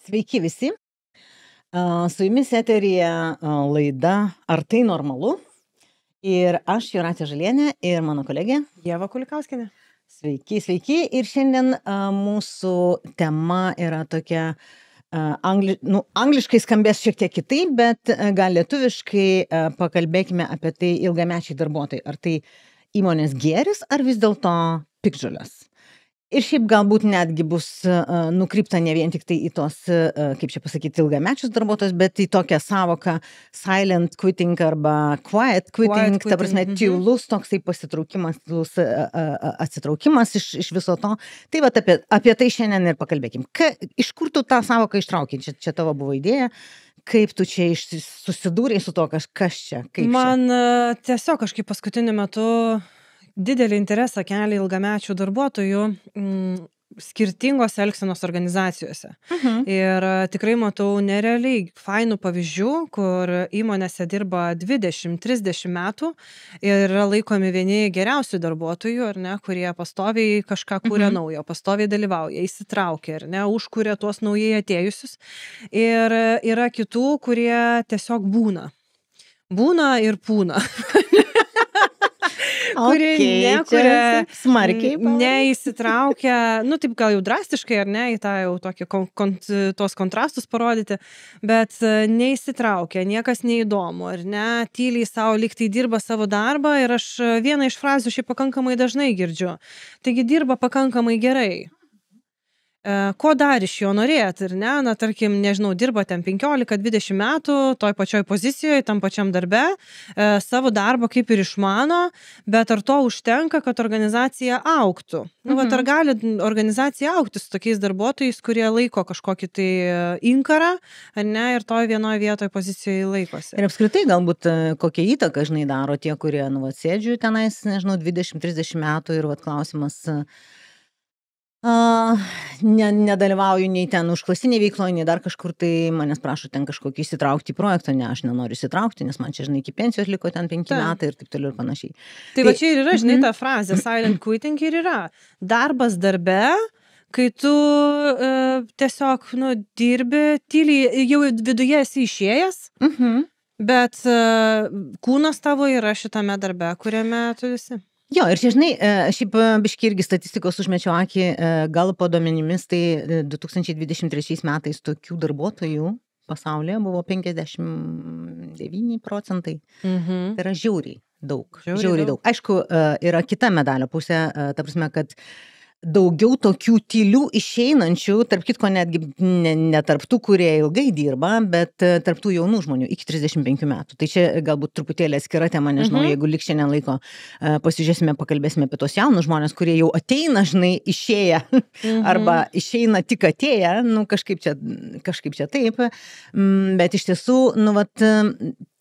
Sveiki visi. Su jumis eteryje laida Ar tai normalu? Ir aš Jūratė Žalienė ir mano kolegė Ieva Kulikauskienė. Sveiki, sveiki. Ir šiandien mūsų tema yra tokia, angliškai skambės šiek tiek kitaip, bet gal lietuviškai pakalbėkime apie tai ilgamečiai darbuotojai. Ar tai įmonės gėris, ar vis dėlto piktžolės? Ir šiaip galbūt netgi bus nukrypta ne vien tik tai į tos, kaip čia pasakyti, ilgamečius darbuotojus, bet į tokią savoką silent quitting arba quiet quitting, ta prasme, tylus toksai pasitraukimas, tylus atsitraukimas iš viso to. Tai vat apie tai šiandien ir pakalbėkim. Iš kur tu tą savoką ištrauki? Čia tavo buvo idėja. Kaip tu čia susidūrei su to, kas čia? Man tiesiog kažkaip paskutiniu metu didelį interesą kelia ilgamečių darbuotojų skirtingose elgsenos organizacijose. Ir tikrai matau nerealiai fainų pavyzdžių, kur įmonėse dirba 20-30 metų ir yra laikomi vieni geriausių darbuotojų, ar ne, kurie pastoviai kažką kūrė naujo, pastoviai dalyvauja, įsitraukia, ar ne, užkūrė tuos naujai atėjusius. Ir yra kitų, kurie tiesiog būna. Būna ir pūna. Kurie nekuria, smarkiai neįsitraukia, taip gal jau drastiškai, ar ne, į tą jau tokį tos kontrastus parodyti, bet neįsitraukia, niekas neįdomu, ar ne, tyliai savo lygtai dirba savo darbą ir aš vieną iš frazių šiaip pakankamai dažnai girdžiu. Taigi dirba pakankamai gerai. Ko dar iš jo norėt, ir ne, tarkim, nežinau, dirba ten 15-20 metų, toj pačioj pozicijoje, tam pačiam darbe, savo darbą kaip ir išmano, bet ar to užtenka, kad organizacija augtų? Ar gali organizacija augti su tokiais darbuotojais, kurie laiko kažkokį tai inkarą, ar ne, ir toj vienoje vietoje pozicijoje laikosi? Ir apskritai galbūt kokią įtaką, žinai, daro tie, kurie, sėdžiu tenais, nežinau, 20-30 metų ir klausimas... nedalyvauju nei ten užklasinėje veikloje, nei dar kažkur, tai manęs prašo ten kažkokį įsitraukti į projektą, ne, aš nenoriu įsitraukti, nes man čia, žinai, iki pensijos liko ten 5 metai ir taip toliau ir panašiai. Tai va čia ir yra, žinai, ta frazė, silent quitting ir yra. Darbas darbe, kai tu tiesiog, dirbi, tyliai, jau viduje esi išėjęs, bet kūnas tavo yra šitame darbe, kuriame tu esi. Jo, ir čia, žinai, šiaip biški irgi statistikos užmečiau akį, gal po duomenimis, tai 2023 metais tokių darbuotojų pasaulyje buvo 59%. Tai yra žiauriai daug. Žiauriai daug. Aišku, yra kita medalio pusė, ta prasme, kad daugiau tokių tylių išeinančių, tarp kitko netgi ne tarp tų, kurie ilgai dirba, bet tarp tų jaunų žmonių iki 35 metų. Tai čia galbūt truputėlį atskira tema, nežinau, jeigu liks šiandien laiko, pasižiūrėsime, pakalbėsime apie tos jaunus žmonės, kurie jau ateina, žinai, išėję, arba išeina tik atėję, kažkaip čia taip, bet iš tiesų,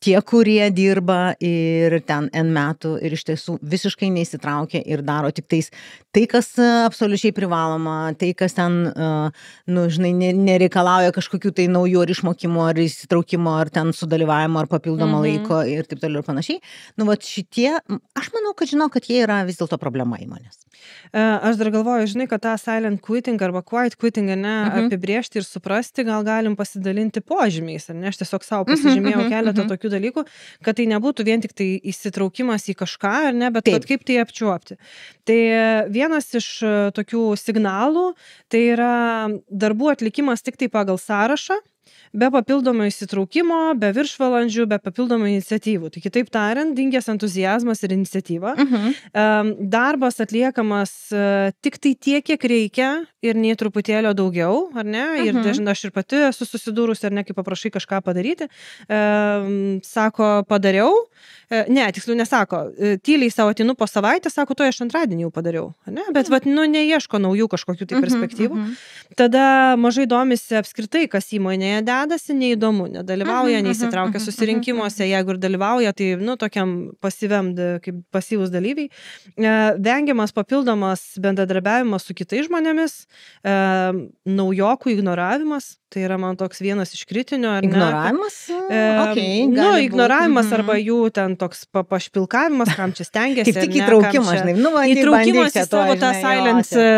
tie, kurie dirba ir ten N metų ir iš tiesų visiškai neįsitraukia ir daro tik tais tai, kas absoliučiai privaloma, tai, kas ten, žinai, nereikalauja kažkokių tai naujų ar išmokimo, ar įsitraukimo, ar ten sudalyvavimo, ar papildomo laiko ir taip toliau ir panašiai. Šitie, aš manau, kad jie yra vis dėlto problema įmonės. Aš dar galvoju, žinai, kad tą silent quitting arba quiet quitting, apibrėžti ir suprasti, gal galim pasidalinti požymiais, ar ne? Aš tiesiog savo pasižymėjau keletą tokių dalykų, kad tai nebūtų vien tik tai įsitraukimas į kažką, ar ne, bet kad kaip tai apčiuopti. Tai vienas iš tokių signalų, tai yra darbų atlikimas tik tai pagal sąrašą, be papildomo įsitraukimo, be viršvalandžių, be papildomų iniciatyvų. Tai kitaip tariant, dingęs entuziazmas ir iniciatyva. Darbas atliekamas tik tai tiek, kiek reikia ir nei truputėlio daugiau, ar ne? Ir dažnai aš ir pati esu susidūrusi, ar ne, kai paprašai kažką padaryti. Sako, padariau. Ne, tiksliau nesako. Tyliai savo atinu po savaitę, sako, to aš antradienį jau padariau. Ne? Bet neieško naujų kažkokių tai perspektyvų. Tada mažai domisi apskritai, kas įmonėje dedasi, neįdomu, nedalyvauja, neįsitraukia susirinkimuose, jeigu ir dalyvauja, tai, tokiam pasyviam, kaip pasyvus dalyviai. Vengiamas papildomas bendradarbiavimas su kitais žmonėmis, naujokų ignoravimas, tai yra man toks vienas iš kritinių, ar ne? Ignoravimas? Ignoravimas arba jų ten toks pašpilkavimas, kam čia stengiasi. Kaip tik įtraukimas, žinai. Įtraukimas į savo tą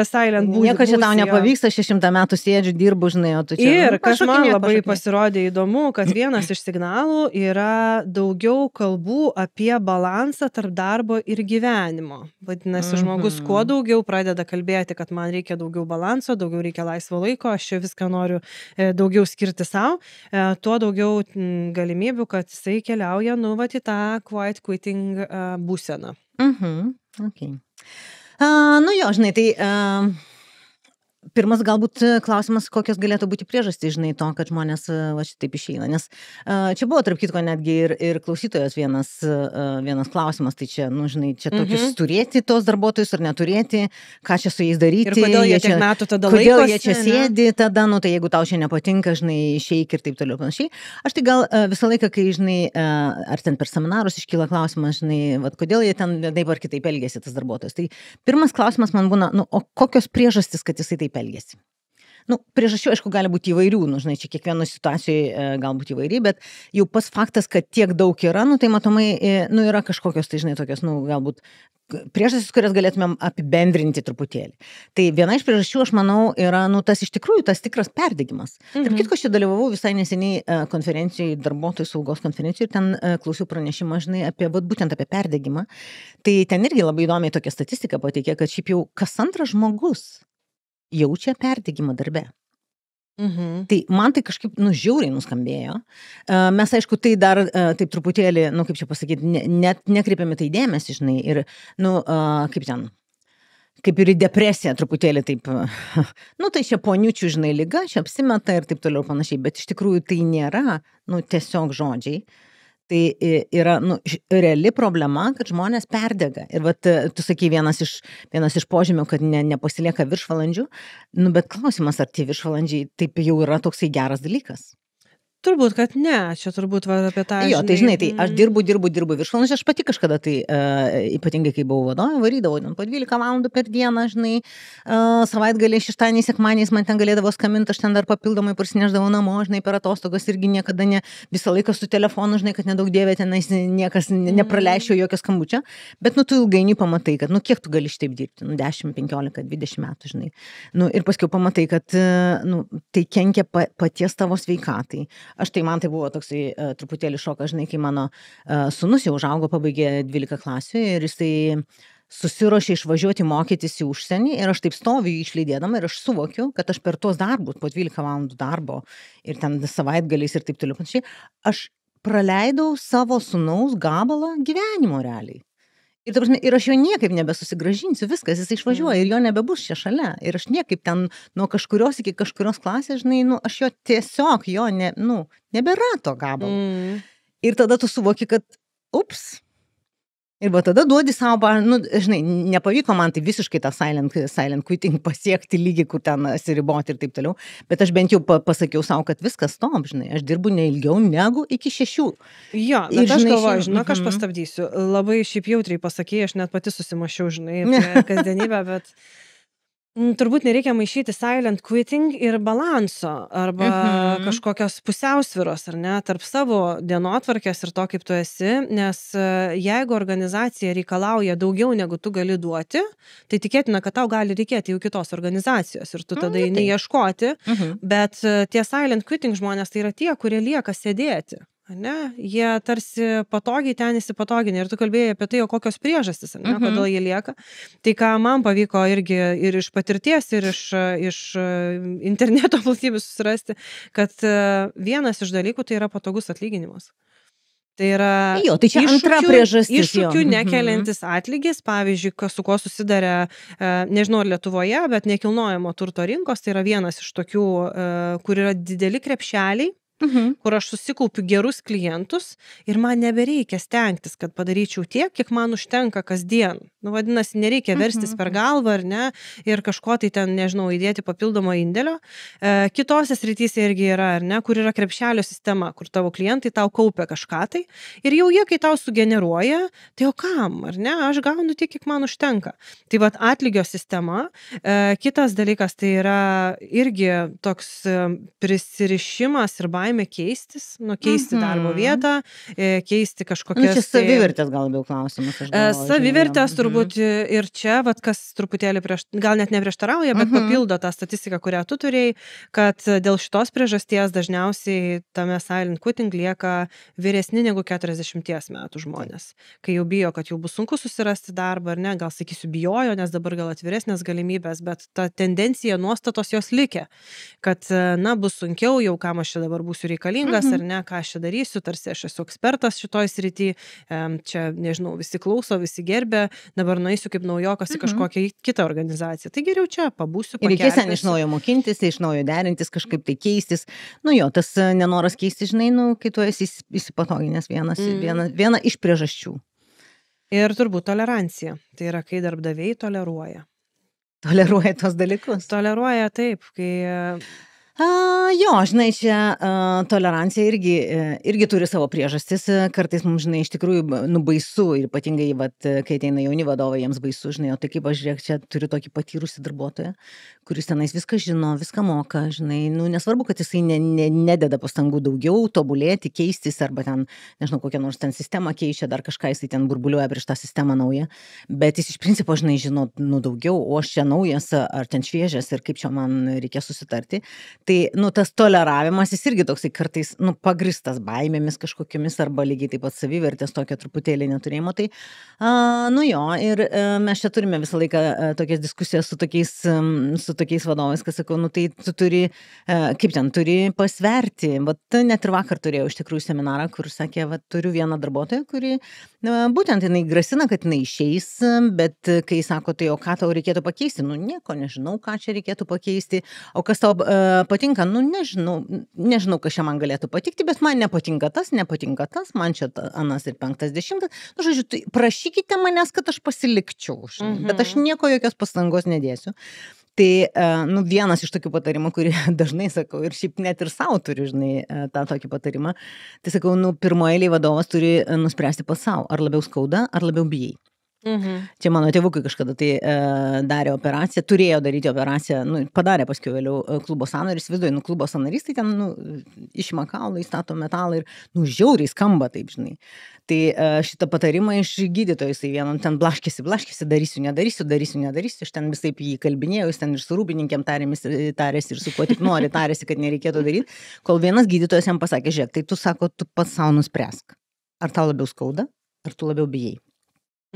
silent būdį. Nieko čia tau nepavyksta, 600 metų sėdžiu, dirbu, žinai, o tu čia. Ir kas man labai pasirodė įdomu, kad vienas iš signalų yra daugiau kalbų apie balansą tarp darbo ir gyvenimo. Vadinasi, žmogus kuo daugiau pradeda kalbėti, kad man reikia daugiau balanso, daugiau reikia laisvo laiko, aš čia viską noriu daugiau skirti savo, tuo daugiau galimybių, kad jisai keliauja, į tą quiet quitting būseną. Okay. Žinai, tai pirmas galbūt klausimas, kokios galėtų būti priežastys, žinai, to, kad žmonės va šitaip išeina, nes čia buvo, tarp kitko, netgi ir klausytojas vienas klausimas, tai čia, žinai, čia tokius turėti tos darbuotojus ar neturėti, ką čia su jais daryti, ir kodėl jie tiek metų tada laikosi, kodėl jie čia sėdi tada, tai jeigu tau čia nepatinka, žinai, išeik ir taip toliau panašiai. Aš tai gal visą laiką, kai, žinai, ar ten per seminarus iškyla klausimas, žinai, kodėl jie ten taip ar kitaip elgėsi tas darbuotojas. Tai pirmas klausimas man būna, o kokios priežastys, kad jisai taip elgėsi. Priežasčių, aišku, gali būti įvairių, žinai, čia kiekvieno situacijoje galbūt įvairiai, bet jau pas faktas, kad tiek daug yra, tai matomai, yra kažkokios, tai žinai, tokios, galbūt priežastys, kurias galėtumėm apibendrinti truputėlį. Tai viena iš priežasčių, aš manau, yra, tas iš tikrųjų, tas tikras perdegimas. Tarp kitko, aš čia dalyvavau visai neseniai konferencijai, darbuotojų saugos konferencijai ir ten klausiau pranešimą, žinai, būtent apie perdegimą. Tai ten irgi labai įdomiai tokia statistika pateikė, kad šiaip jau kas antras žmogus jaučia perdegimą darbe. Tai man tai kažkaip, žiauriai nuskambėjo. Mes, aišku, tai dar taip truputėlį, kaip čia pasakyti, net nekreipiame tai dėmesį, žinai, ir, kaip ir į depresiją truputėlį taip, tai čia poniučių, žinai, liga, čia apsimeta ir taip toliau panašiai, bet iš tikrųjų tai nėra, tiesiog žodžiai. Tai yra reali problema, kad žmonės perdega. Ir tu sakai vienas iš požymių, kad nepasilieka viršvalandžių, bet klausimas, ar tie viršvalandžiai taip jau yra toksai geras dalykas. Turbūt, kad ne, čia turbūt apie tą. Jo, tai žinai, tai aš dirbu viršvalandžius, aš pati kažkada tai, ypatingai kai buvau vadovė, varydavau po 12 valandų per dieną, žinai, savaitgaliais, šeštadieniais, sekmadieniais man ten galėdavo skambinti, aš ten dar papildomai parsinešdavau namo, žinai, per atostogas irgi niekada visą laiką su telefonu, žinai, kad nedaug dievė tenais niekas nepraleisčiau jokio skambučio, bet tu ilgainiui pamatai, kad kiek tu gali šitaip dirbti, 10, 15, 20 metų, žinai. Ir paskui pamatai, kad tai kenkia paties tavo sveikatai. Man tai buvo toksai truputėlį šokas, žinai, kai mano sūnus jau užaugo, pabaigė 12 klasių ir jisai susiruošė išvažiuoti mokytis į užsienį ir aš taip stoviu išlydėdama ir aš suvokiu, kad aš per tuos darbus, po 12 valandų darbo ir ten savaitgaliais ir taip toliau panašiai, aš praleidau savo sūnaus gabalą gyvenimo realiai. Ir aš jo niekaip nebesusigrąžinsiu, viskas, jis išvažiuoja ir jo nebebus čia šalia. Ir aš niekaip ten nuo kažkurios iki kažkurios klasės, žinai, aš jo tiesiog, nebėra to gabalo. Ir tada tu suvoki, kad, ups. Ir tada duodi savo, žinai, nepavyko man tai visiškai tą silent quitting pasiekti lygį, kur ten atsiriboti ir taip toliau, bet aš bent jau pasakiau savo, kad viskas stop, žinai, aš dirbu ne ilgiau negu iki 6. Jo, bet aš galvoju, žinok, aš pastabdysiu, labai šiaip jautriai pasakėjai, aš net pati susimašiau, žinai, kasdienybę, bet turbūt nereikia maišyti silent quitting ir balanso arba kažkokios pusiausvyros, ar ne, tarp savo dienotvarkės ir to, kaip tu esi, nes jeigu organizacija reikalauja daugiau negu tu gali duoti, tai tikėtina, kad tau gali reikėti jau kitos organizacijos ir tu tada eini ieškoti, bet tie silent quitting žmonės tai yra tie, kurie lieka sėdėti. Ne? Jie tarsi patogiai ten įsipatoginė ir tu kalbėjai apie tai, o kokios priežastys, ne? Kodėl jie lieka. Tai ką man pavyko irgi ir iš patirties, ir iš interneto platybės susirasti, kad vienas iš dalykų tai yra patogus atlyginimas. Tai yra tai čia antra priežastis. Iššūkių nekeliantis atlygis, pavyzdžiui, su kuo susidarė, nežinau, Lietuvoje, bet nekilnojamo turto rinkos, tai yra vienas iš tokių, kur yra dideli krepšeliai, kur aš susikaupiu gerus klientus ir man nebereikia stengtis, kad padaryčiau tiek, kiek man užtenka kasdien. Nu, vadinasi, nereikia verstis per galvą, ar ne, ir kažko tai ten, nežinau, įdėti papildomo indėlio. Kitose srityse irgi yra, ar ne, kur yra krepšelio sistema, kur tavo klientai tau kaupia kažką tai ir jau jie, kai tau sugeneruoja, tai o kam, ar ne, aš gaunu tiek, kiek man užtenka. Tai vat atlygio sistema. Kitas dalykas tai yra irgi toks prisirišimas ir baimė keistis, keisti darbo vietą, keisti kažkokias... Čia savivertės gal labiau klausimas. Savivertės turbūt ir čia, vat, kas truputėlį gal net neprieštarauja, bet papildo tą statistiką, kurią tu turėjai, kad dėl šitos priežasties dažniausiai tame silent quitting lieka vyresni negu 40 metų žmonės. Kai jau bijo, kad jau bus sunku susirasti darbą, ar ne, gal sakysiu bijojo, nes dabar gal atviresnės galimybės, bet ta tendencija, nuostatos jos likę, kad, na, bus sunkiau, jau kam aš čia dabar būsiu reikalingas, ar ne, ką aš čia darysiu, tarsi aš esu ekspertas šitoj srity, čia, nežinau, visi klauso, visi gerbė, dabar nueisiu kaip naujokas į kažkokią kitą organizaciją. Tai geriau čia pabūsiu, pakelsiu. Reikės iš naujo mokintis, iš naujo derintis, kažkaip tai keistis. Nu jo, tas nenoras keistis, žinai, kai tu esi įsipatoginęs viena iš priežasčių. Ir turbūt tolerancija. Tai yra, kai darbdaviai toleruoja. Toleruoja tos dalykus? Toleruoja taip, kai... Jo, žinai, čia tolerancija irgi turi savo priežastis, kartais mums, žinai, iš tikrųjų, baisu ir ypatingai, kai ateina jauni vadovai, jiems baisu, žinai, o tai kaip aš, žiūrėk, čia turiu tokį patyrusį darbuotoją, kuris tenais viską žino, viską moka, žinai, nesvarbu, kad jisai nededa pastangų daugiau, tobulėti, keistis, arba ten, nežinau, kokią nors ten sistemą keičia, dar kažką jisai ten burbuliuoja prieš tą sistemą naują, bet jis iš principo, žinai, žino, daugiau, o aš čia naujas, ar ten šviežias ir kaip čia man reikia susitarti. Tai, tas toleravimas, jis irgi toksai kartais, pagristas baimėmis kažkokiamis arba lygiai taip pat savivertės tokio truputėlį neturėjimo. Tai, jo, ir mes čia turime visą laiką tokias diskusijas su tokiais vadovais, kas sakau, tai tu turi, kaip ten, turi pasverti. Vat net ir vakar turėjau iš tikrųjų seminarą, kur sakė, turiu vieną darbuotoją, kuri, būtent jinai grasina, kad jinai išeis, bet kai sako, tai o ką tau reikėtų pakeisti? Nieko nežinau, ką čia reikėtų pakeisti, o kas tau patinka, nežinau, kas čia man galėtų patikti, bet man nepatinka tas, man čia anas ir 5-10. Žodžiu, tai prašykite manęs, kad aš pasilikčiau, bet aš nieko jokios pastangos nedėsiu. Tai, vienas iš tokių patarimų, kurį dažnai sakau, ir šiaip net ir savo turiu, žinai, tą tokį patarimą, tai sakau, pirmoeiliai vadovas turi nuspręsti pats savo, ar labiau skauda, ar labiau bijai. Čia mano tėvukai kažkada tai darė operaciją, turėjo daryti operaciją, padarė paskui vėliau klubo sąnarys, įsivaizduoju, klubo sąnarys, tai ten, išima kaulą, įstato metalą ir, žiauriai skamba taip, žinai. Tai šitą patarimą iš gydytojo, jisai vienam ten blaškėsi, darysiu, nedarysiu, aš ten visai jį kalbinėjau, jis ten ir su rūbininkėm tarėsi ir su kuo tik nori tarėsi, kad nereikėtų daryti, kol vienas gydytojas jam pasakė, žiūrėk, tai tu sako, tu pats savo nuspręsk, ar tau labiau skauda, ar tu labiau bijai.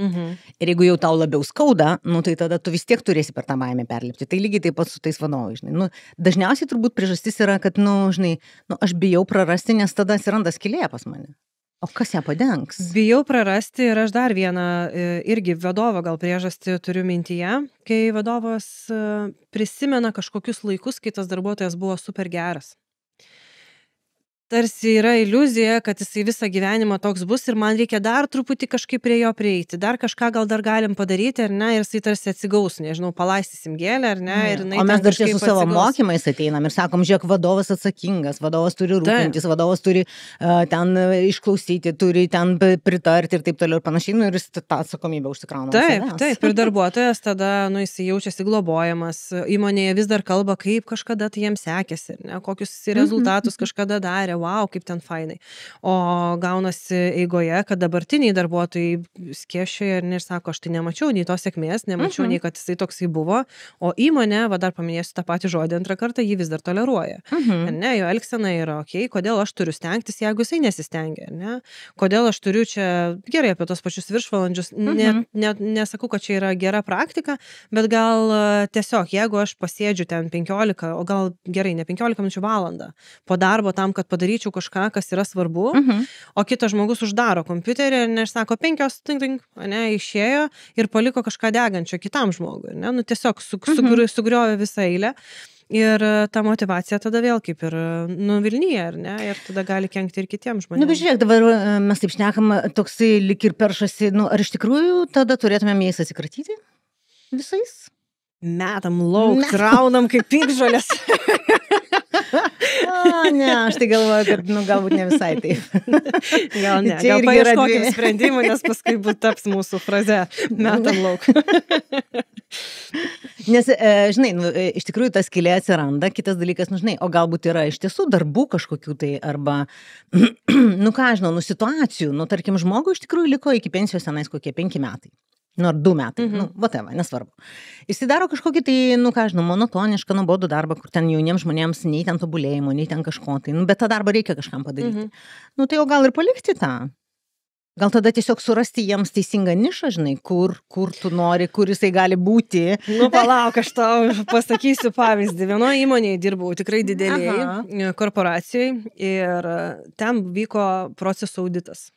Ir jeigu jau tau labiau skauda, tai tada tu vis tiek turėsi per tą baimę perlipti. Tai lygiai taip pat su tais vadovais, žinai. Dažniausiai turbūt priežastis yra, kad, žinai, aš bijau prarasti, nes tada atsiranda skylė pas mane. O kas ją padengs? Bijau prarasti ir aš dar vieną irgi vadovo gal priežastį turiu mintyje, kai vadovas prisimena kažkokius laikus, kai tas darbuotojas buvo super geras. Tarsi yra iliuzija, kad jisai visą gyvenimą toks bus ir man reikia dar truputį kažkaip prie jo prieiti, dar kažką gal dar galim padaryti, ar ne, ir jisai tarsi atsigaus, nežinau, palaistysim gėlę, ar ne. O mes dar čia su savo mokymais ateinam ir sakom, žiūrėk, vadovas atsakingas, vadovas turi rūpintis, vadovas turi ten išklausyti, turi ten pritarti ir taip toliau ir panašiai, ir jis tą atsakomybę užsikrauna. Taip, ir darbuotojas tada, jisai jaučiasi globojamas, įmonėje vis dar kalba, kaip kažkada tai jiems sekėsi, ne, kokius rezultatus kažkada darė. Wow, kaip ten fainai. O gaunasi eigoje, kad dabartiniai darbuotojai skėšioja ir sako, aš tai nemačiau nei tos sėkmės, nemačiau nei, kad jisai toksai buvo, o įmonė, dar paminėsiu tą patį žodį antrą kartą, jį vis dar toleruoja. Ne, jo elgsena yra okei, kodėl aš turiu stengtis, jeigu jisai nesistengia, ne? Kodėl aš turiu čia, gerai apie tos pačius viršvalandžius, nesakau, kad čia yra gera praktika, bet gal tiesiog, jeigu aš pasėdžiu ten 15, o gal gerai, ne 15 minučių valandą po darbo tam, kad padaryčiau kažką, kas yra svarbu, o kitas žmogus uždaro kompiuterį ir sako 5, išėjo ir paliko kažką degančio kitam žmogui. Tiesiog sugriovė visą eilę. Ir ta motyvacija tada vėl kaip ir nuvilnyja, ar ne? Ir tada gali kenkti ir kitiems žmonėms. Bet žiūrėk, dabar mes taip šnekam, toksai lik ir peršasi, ar iš tikrųjų tada turėtumėm jais atsikratyti? Visais? Metam lauk, raunam kaip pinkžolės. Ne, aš tai galvoju, kad galbūt ne visai taip. Gal ne, gal paieškokim sprendimų, nes paskui taps mūsų fraze metam lauk. Nes, žinai, iš tikrųjų ta skylė atsiranda, kitas dalykas, žinai, o galbūt yra iš tiesų darbų kažkokių tai, arba, ką žinau, situacijų, tarkim, žmogui iš tikrųjų liko iki pensijos senais kokie 5 metai. Ar 2 metai, whatever, nesvarbu. Jis daro kažkokį tai, monotonišką, nuobodų darbą, kur ten jauniems žmonėms nei ten tobulėjimo, nei ten kažko tai, bet tą darbą reikia kažkam padaryti. Tai jau gal ir palikti tą. Gal tada tiesiog surasti jiems teisingą nišą, žinai, kur tu nori, kur jisai gali būti. Palauk, aš tau pasakysiu pavyzdį. Vienoje įmonėje dirbau tikrai dideliai korporacijai ir ten vyko procesų auditas.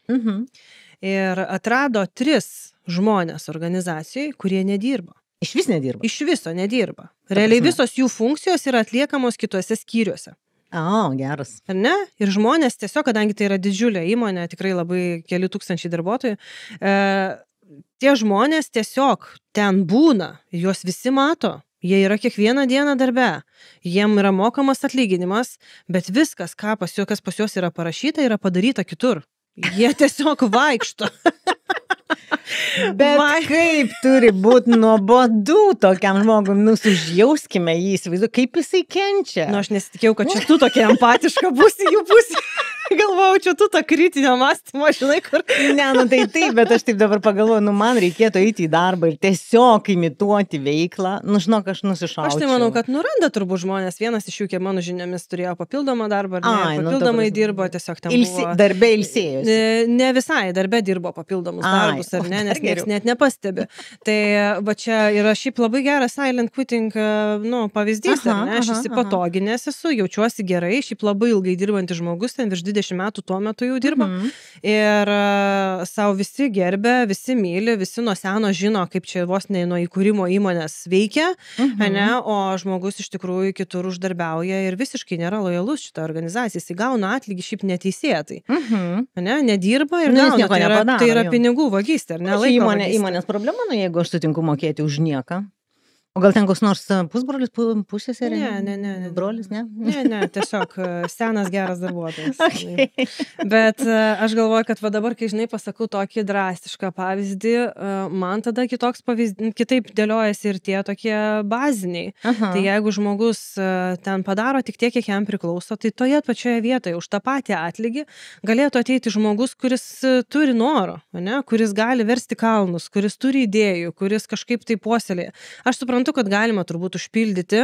Ir atrado 3 žmonės organizacijai, kurie nedirba. Iš vis nedirba? Iš viso nedirba. Realiai visos jų funkcijos yra atliekamos kitose skyriuose. Geras. Ar ne? Ir žmonės tiesiog, kadangi tai yra didžiulė įmonė, tikrai labai keli tūkstančiai darbuotojų, tie žmonės tiesiog ten būna, juos visi mato. Jie yra kiekvieną dieną darbe, jiem yra mokamas atlyginimas, bet viskas, kas pas juos yra parašyta, yra padaryta kitur. Jie tiesiog vaikšto. Bet kaip turi būti nuobodu tokiam žmogui, užjauskime jį, įsivaizduoju, kaip jisai kenčia. Aš nesitikėjau, kad čia tu tokia empatiška būsi jų pusė. Galvojau, čia tu tą kritinio mąstymo, žinai, kur. Ne, tai taip, bet aš taip dabar pagalvoju, man reikėtų eiti į darbą ir tiesiog imituoti veiklą. Žinok, aš nusišaučiau. Aš tai manau, kad randa turbūt žmonės. Vienas iš jų, kiek mano žiniomis, turėjo papildomą darbą, ar ne? Papildomai dirbo, tiesiog ten buvo. Darbe ilsėjosi. Ne visai, darbe dirbo papildomus darbus, ar ne, nes niekas net nepastebi. Tai va čia yra šiaip labai geras silent quitting pavyzdys, ar ne? Aš įsipatoginęs esu, jaučiuosi gerai, šiaip labai ilgai dirbantis žmogus, ten virš 20 metų tuo metu jau dirba. Ir savo visi gerbė, visi myli, visi nuo seno žino, kaip čia vos ne nuo įkūrimo įmonės veikia, ne? O žmogus iš tikrųjų kitur uždarbiauja ir visiškai nėra lojalus šitą organizaciją. Jis gauna atlygį šiaip neteisėtai. Ne? Nedirba ir gauna. Tai yra pinigų vagystė, ar ne? Įmonės problema, jeigu aš sutinku mokėti už nieką. O gal ten koks nors pusbrolis, pusseserė? Ne. Brolis, ne? Ne, tiesiog senas geras darbuotojas. Bet aš galvoju, kad va dabar, kai žinai, pasakau tokį drastišką pavyzdį, man tada kitaip dėliojasi ir tie tokie baziniai. Tai jeigu žmogus ten padaro tik tiek, kiek jam priklauso, tai toje pačioje vietoje už tą patį atlygį galėtų ateiti žmogus, kuris turi noro, ne? Kuris gali versti kalnus, kuris turi idėjų, kuris kažkaip tai puoselėja. Aš suprantu, kad galima turbūt užpildyti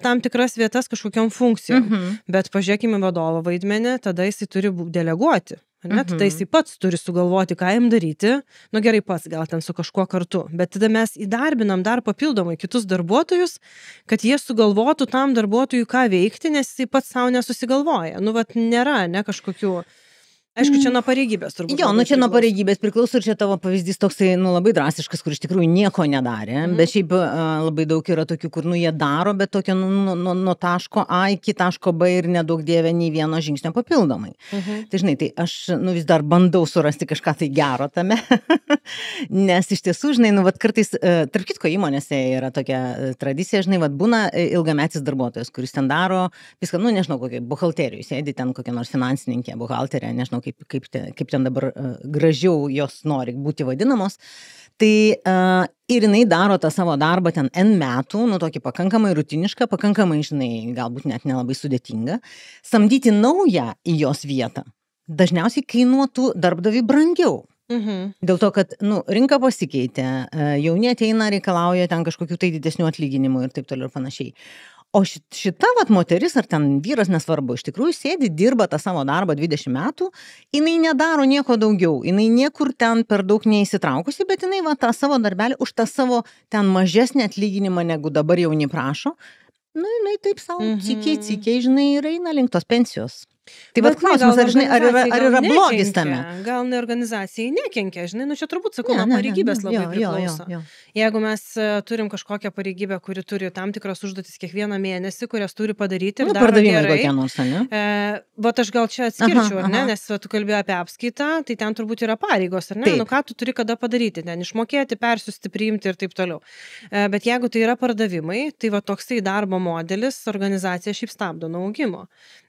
tam tikras vietas kažkokiom funkcijom, bet pažiūrėkime vadovo vaidmenį, tada jisai turi deleguoti. Tada jisai pats turi sugalvoti, ką jam daryti, gerai pats, gal ten su kažkuo kartu, bet tada mes įdarbinam dar papildomai kitus darbuotojus, kad jie sugalvotų tam darbuotojui, ką veikti, nes jisai pats savo nesusigalvoja. Nėra, ne kažkokių. Aišku, čia nuo pareigybės turbūt. Jo, čia nuo pareigybės priklauso ir čia tavo pavyzdys toksai, labai drastiškas, kur iš tikrųjų nieko nedarė, bet šiaip labai daug yra tokių, kur, jie daro, bet tokio nuo taško A iki taško B ir nedaug dievė nei vieno žingsnio papildomai. Tai žinai, tai aš vis dar bandau surasti kažką tai gero tame, nes iš tiesų, žinai, kartais, tarp kitko įmonėse yra tokia tradicija, žinai, būna ilgametis darbuotojas, kuris ten daro viską, nežinau, kokia buhalterijų, sėdi ten kokia nors finansininkė, buhalterė, nežinau, kaip ten dabar gražiau jos nori būti vadinamos, tai ir jinai daro tą savo darbą ten N metų, tokį pakankamai rutinišką, pakankamai, žinai, galbūt net nelabai sudėtingą, samdyti naują į jos vietą dažniausiai kainuotų darbdaviui brangiau. Dėl to, kad, rinka pasikeitė, jauni ateina, reikalauja ten kažkokių tai didesnių atlyginimų ir taip toliau ir panašiai. O šita moteris ar ten vyras, nesvarbu, iš tikrųjų sėdi, dirba tą savo darbą 20 metų, jinai nedaro nieko daugiau, jinai niekur ten per daug neįsitraukusi, bet jinai tą savo darbelį už tą savo ten mažesnį atlyginimą, negu dabar jauni prašo, jinai taip savo cikiai, žinai, ir eina link tos pensijos. Tai vat klausimas, ar yra blogis tame? Gal ne organizacijai nekenkia, žinai, nu čia turbūt, sakau, nuo pareigybės labai priklauso. Jeigu mes turim kažkokią pareigybę, kuri turi tam tikras užduotis kiekvieną mėnesį, kurias turi padaryti ir daro gerai. Bet aš gal čia atskirčiau, ar ne, nes tu kalbėjai apie apskaitą, tai ten turbūt yra pareigos, ar ne, nu ką tu turi kada padaryti, ten išmokėti, persiųsti, priimti ir taip toliau. Bet jeigu tai yra pardavimai, tai va toksai darbo modelis organizacija šiaip stabdo nuo augimo.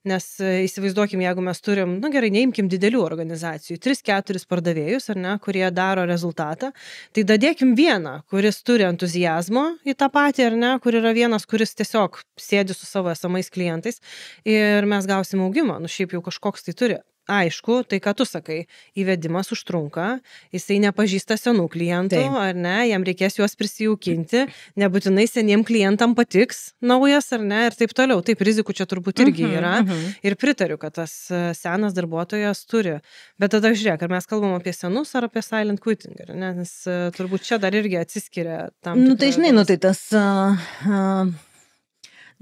Nes įsivaizduokim, jeigu mes turim, nu gerai, neimkim didelių organizacijų, 3-4 pardavėjus, ar ne, kurie daro rezultatą, tai dadėkim vieną, kuris turi entuziazmo į tą patį, ar ne, kur yra vienas, kuris tiesiog sėdi su savo esamais klientais ir mes gausim augimą, nu šiaip jau kažkoks tai turi. Aišku, tai ką tu sakai, įvedimas užtrunka, jisai nepažįsta senų klientų, ar ne, jam reikės juos prisijaukinti, nebūtinai seniem klientam patiks naujas, ar ne, ir taip toliau. Taip, rizikų čia turbūt irgi yra ir pritariu, kad tas senas darbuotojas turi. Bet tada žiūrėk, ar mes kalbam apie senus ar apie silent quitting, ar ne, nes turbūt čia dar irgi atsiskiria tam tikrą. Nu tai žinai, nu tai tas...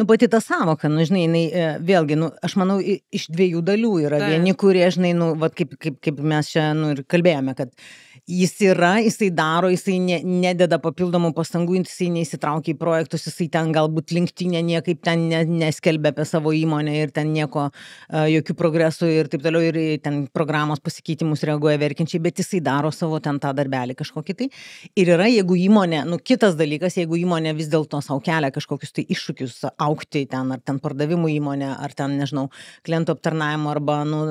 Nu, pati ta sąvoka, nu, žinai, vėlgi, nu, aš manau, iš dviejų dalių yra vieni, kurie, žinai, nu, vat, kaip mes čia, nu, ir kalbėjome, kad jis yra, jisai daro, jisai nededa papildomų pastangų, jisai neįsitraukia į projektus, jisai ten galbūt LinkedIn'e niekaip ten neskelbia apie savo įmonę ir ten nieko, jokių progresų ir taip toliau, ir ten programos pasikeitimus reaguoja verkiančiai, bet jisai daro savo ten tą darbelį kažkokį tai. Ir yra, jeigu įmonė, nu, kitas dalykas, jeigu įmonė vis dėlto savo kelia kažkokius tai iššūkius augti ten, ar ten pardavimų įmonė, ar ten, nežinau, klientų aptarnavimo, arba, nu,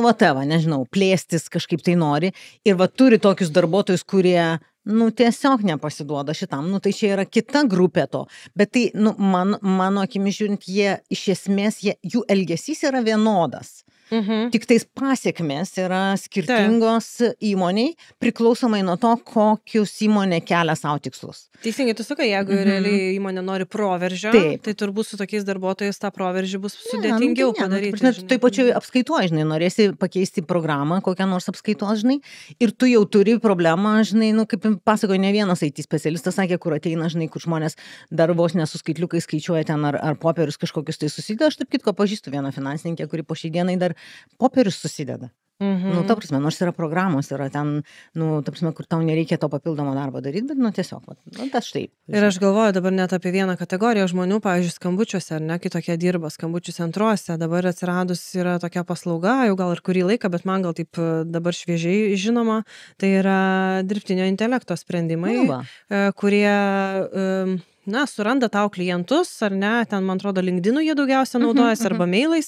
whatever, nežinau, plėstis kažkaip tai nori, ir va turi tokius darbuotojus, kurie, nu, tiesiog nepasiduoda šitam, nu, tai čia yra kita grupė to, bet tai, nu, mano akimis žiūrint, jie, iš esmės, jų elgesys yra vienodas. Tik tais pasiekmės yra skirtingos įmoniai, priklausomai nuo to, kokius įmonė kelia savo tikslus. Teisingai, tu sakai, jeigu realiai įmonė nori proveržio, tai turbūt su tokiais darbuotojais tą proveržį bus sudėtingiau padaryti. Tai pačiu apskaituoji, žinai, norėsi pakeisti programą, kokią nors apskaitos, žinai, ir tu jau turi problemą, žinai, nu, kaip pasakojo ne vienas IT specialistas, sakė, kur ateina, žinai, kur žmonės dar vos ne su skaitliukai skaičiuoja ten ar popierius kažkokius tai susideda. Aš taip kitko pažįstu vieną finansininkę, kuri po šiai dienai dar popierius susideda. Nu, ta prasme, nors yra programos, yra ten, nu, ta prasme, kur tau nereikia to papildomo darbo daryti, bet, nu, tiesiog, nu, tas štai. Ir aš galvoju dabar net apie vieną kategoriją žmonių, pavyzdžiui, skambučiuose, ar ne, kitokie dirba skambučių centruose, dabar atsiradus yra tokia paslauga, jau gal ir kurį laiką, bet man gal taip dabar šviežiai žinoma, tai yra dirbtinio intelekto sprendimai, kurie... na, suranda tau klientus, ar ne, ten, man atrodo, LinkedIn'u jie daugiausia naudojasi, arba mailais,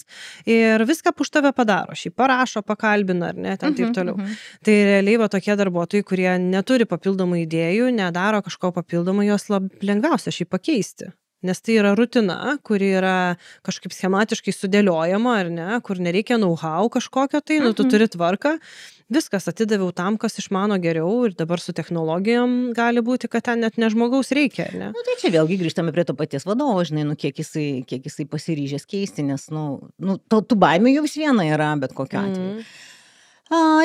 ir viską už tave padaro, šį parašo, pakalbina, ar ne, ten taip toliau. Tai realiai va tokie darbuotojai, kurie neturi papildomų idėjų, nedaro kažko papildomai, jos lengviausia šį pakeisti. Nes tai yra rutina, kuri yra kažkaip schematiškai sudėliojama, ar ne, kur nereikia know-how kažkokio tai, nu, tu turi tvarką, viskas atidaviau tam, kas išmano geriau, ir dabar su technologijom gali būti, kad ten net ne žmogaus reikia, ar ne? Nu, tai čia vėlgi grįžtame prie to paties vadovo, žinai, nu, kiek jisai pasiryžęs keisti, nes, nu, tų baimių jau vis viena yra, bet kokiu atveju.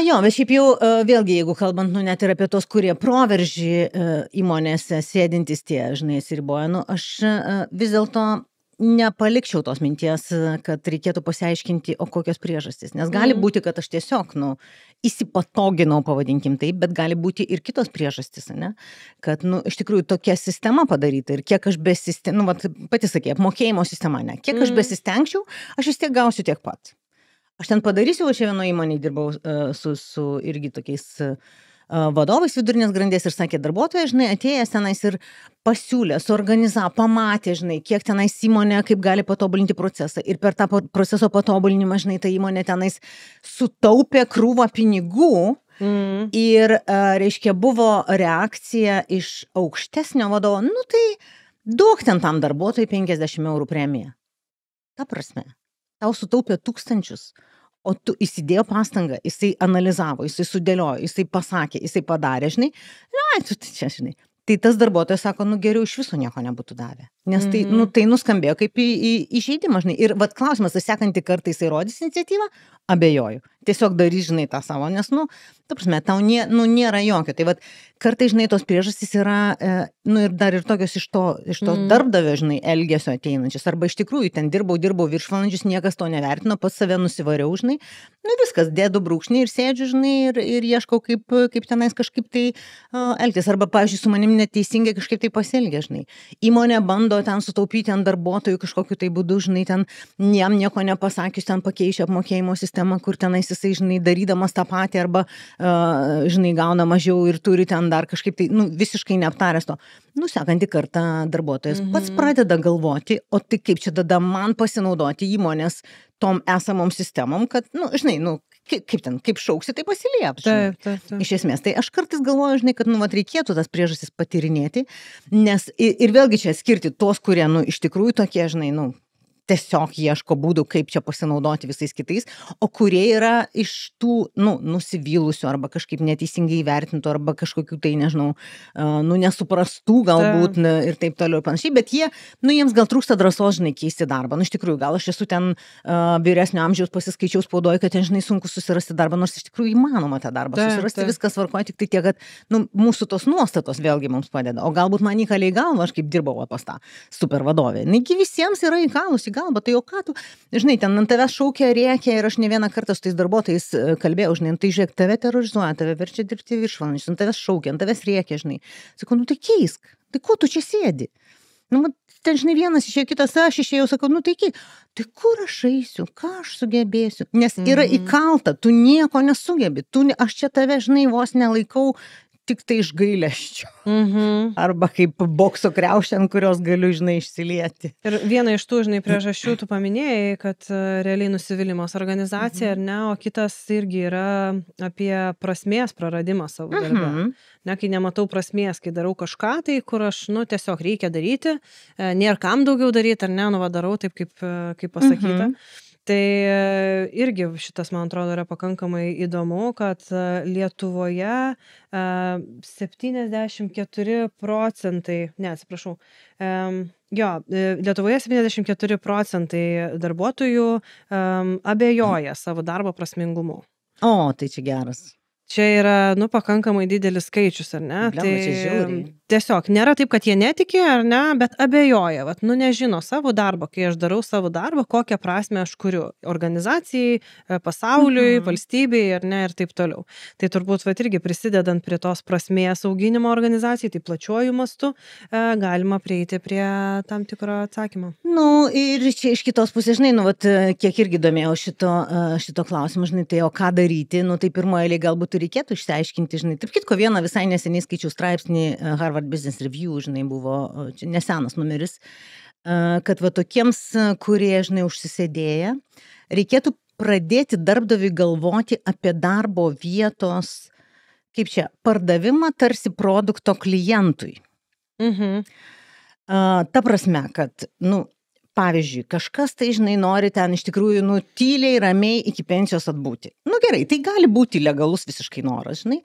Jo, bet šiaip jau vėlgi, jeigu kalbant, nu, net ir apie tos, kurie proveržį įmonėse sėdintys tie, žinai, atsiriboja, nu, aš vis dėlto nepalikčiau tos minties, kad reikėtų pasiaiškinti, o kokios priežastys. Nes gali būti, kad aš tiesiog, nu, įsipatoginau, pavadinkim taip, bet gali būti ir kitos priežastys, ne? Kad, nu, iš tikrųjų tokia sistema padaryta ir kiek aš nu, vat, pati sakė, apmokėjimo sistema, ne? Kiek aš besistengčiau, aš vis tiek gausiu tiek pat. Aš ten padarysiu, o čia vienoje įmonėje dirbau su irgi tokiais vadovais vidurinės grandies ir sakė, darbuotojas, žinai, atėjęs tenais ir pasiūlė, suorganizavo, pamatė, žinai, kiek tenais įmonė, kaip gali patobulinti procesą. Ir per tą proceso patobulinimą, žinai, ta įmonė tenais sutaupė krūvą pinigų. Ir, reiškia, buvo reakcija iš aukštesnio vadovo, nu tai duok ten tam darbuotojui 50 eurų premiją. Ta prasme. Tau sutaupė 1000, o tu įsidėjo pastangą, jisai analizavo, jisai sudėliojo, jisai pasakė, jisai padarė, žinai, tu čia, žinai. Tai tas darbuotojas sako, nu geriau iš viso nieko nebūtų davę. Nes tai, nu, tai nuskambėjo kaip įžeidimą, žinai. Ir vat klausimas, tai sekantį kartą jisai rodys iniciatyvą, abejoju. tiesiog darys, žinai, tą savo, nes, ta prasme, tau nėra jokio. Tai vat, kartai, žinai, tos priežastys yra, ir dar ir tokios iš to darbdavio, žinai, elgesio ateinančios. Arba iš tikrųjų ten dirbau viršvalandžius, niekas to nevertino, pats save nusivariau, žinai. Viskas, dėdu brūkšnį ir sėdžiu, žinai, ir ieškau, kaip tenais kažkaip tai elgtis. Arba, pavyzdžiui, su manim neteisingai kažkaip tai pasielgia, žinai. Įmonė bando ten sutaupyti ant darbuotojų kažkokiu tai būdu, žinai, ten jam nieko nepasakius, ten pakeičia apmokėjimo sistemą, kur tenais jisai, žinai, darydamas tą patį, arba, žinai, gauna mažiau ir turi ten dar kažkaip tai, visiškai neaptaręs to. Sekantį kartą darbuotojas pats pradeda galvoti, o tai kaip čia tada man pasinaudoti įmonės tom esamom sistemom, kad, žinai, kaip šauksi, tai pasilieps. Taip. Iš esmės, tai aš kartais galvoju, žinai, kad, reikėtų tas priežastis patyrinėti, nes ir vėlgi čia skirti tos, kurie, iš tikrųjų tokie, žinai, tiesiog ieško būdų, kaip čia pasinaudoti visais kitais, o kurie yra iš tų, nusivylusių arba kažkaip neteisingai įvertintų arba kažkokių tai, nežinau, nesuprastų galbūt ir taip toliau ir panašiai, bet jiems gal trūksta drąsos, žinai, keisti darbą. Iš tikrųjų, gal aš esu ten vyresnio amžiaus, pasiskaičiau spaudoj, kad ten, žinai, sunku susirasti darbą, nors iš tikrųjų įmanoma tą darbą susirasti, viskas tvarkoja, tik tai tiek, kad mūsų tos nuostatos vėlgi mums padeda. O galbūt man įkalė į galvą, aš kaip dirbau pas tą super vadovę. Negi visiems yra įkalus į galvą, tai jau ką tu, žinai, ten ant tavęs šaukia, rėkia ir aš ne vieną kartą su tais darbuotojais kalbėjau, žinai, tai žiūrėk, tave terorizuoja, tave verčia dirbti viršvalandžius, ant tavęs šaukia, ant tavęs rėkia, žinai. Sakau, tai keisk, tai ko tu čia sėdi? Ten, žinai, vienas išėjo, kitas aš išėjau, sakau, tai tai kur aš eisiu, ką aš sugebėsiu? Nes yra įkalta, tu nieko nesugebi, aš čia tave, žinai, vos nelaikau tik tai iš gailesčio. Arba kaip bokso kriaušė, ant kurios galiu, žinai, išsilieti. Ir viena iš tų, žinai, priežasčių tu paminėjai, kad realiai nusivylimas organizacija, ar ne, o kitas irgi yra apie prasmės praradimą savo darbę. Ne, kai nematau prasmės, kai darau kažką, tai kur aš, tiesiog reikia daryti, nėra kam daugiau daryti, ar ne, darau taip, kaip pasakyta. Tai irgi šitas, man atrodo, yra pakankamai įdomu, kad Lietuvoje Lietuvoje 74% darbuotojų abejoja savo darbo prasmingumu. O, tai čia geras. Čia yra, pakankamai didelis skaičius, ar ne? Tai tiesiog nėra taip, kad jie netiki, ar ne, bet abejoja, nežino savo darbo, kai aš darau savo darbą, kokią prasmę aš kuriu organizacijai, pasauliui, valstybei, ar ne, ir taip toliau. Tai turbūt, irgi prisidedant prie tos prasmės auginimo organizacijai, tai plačiuoju mastu galima prieiti prie tam tikro atsakymo. Ir čia iš kitos pusės, žinai, kiek irgi domėjau šito klausimo, žinai, tai o ką daryti, tai pirmoje eilėje galbūt reikėtų išsiaiškinti, žinai, tarp kitko vieną visai neseniai skaičiau straipsnį Harvard Business Review, žinai, buvo nesenas numeris, kad tokiems, kurie, žinai, užsisėdėję, reikėtų pradėti darbdaviui galvoti apie darbo vietos, kaip čia, pardavimą tarsi produkto klientui. Ta prasme, kad, pavyzdžiui, kažkas tai, žinai, nori ten iš tikrųjų, tyliai, ramiai iki pensijos atbūti. Gerai, tai gali būti legalus visiškai noras, žinai.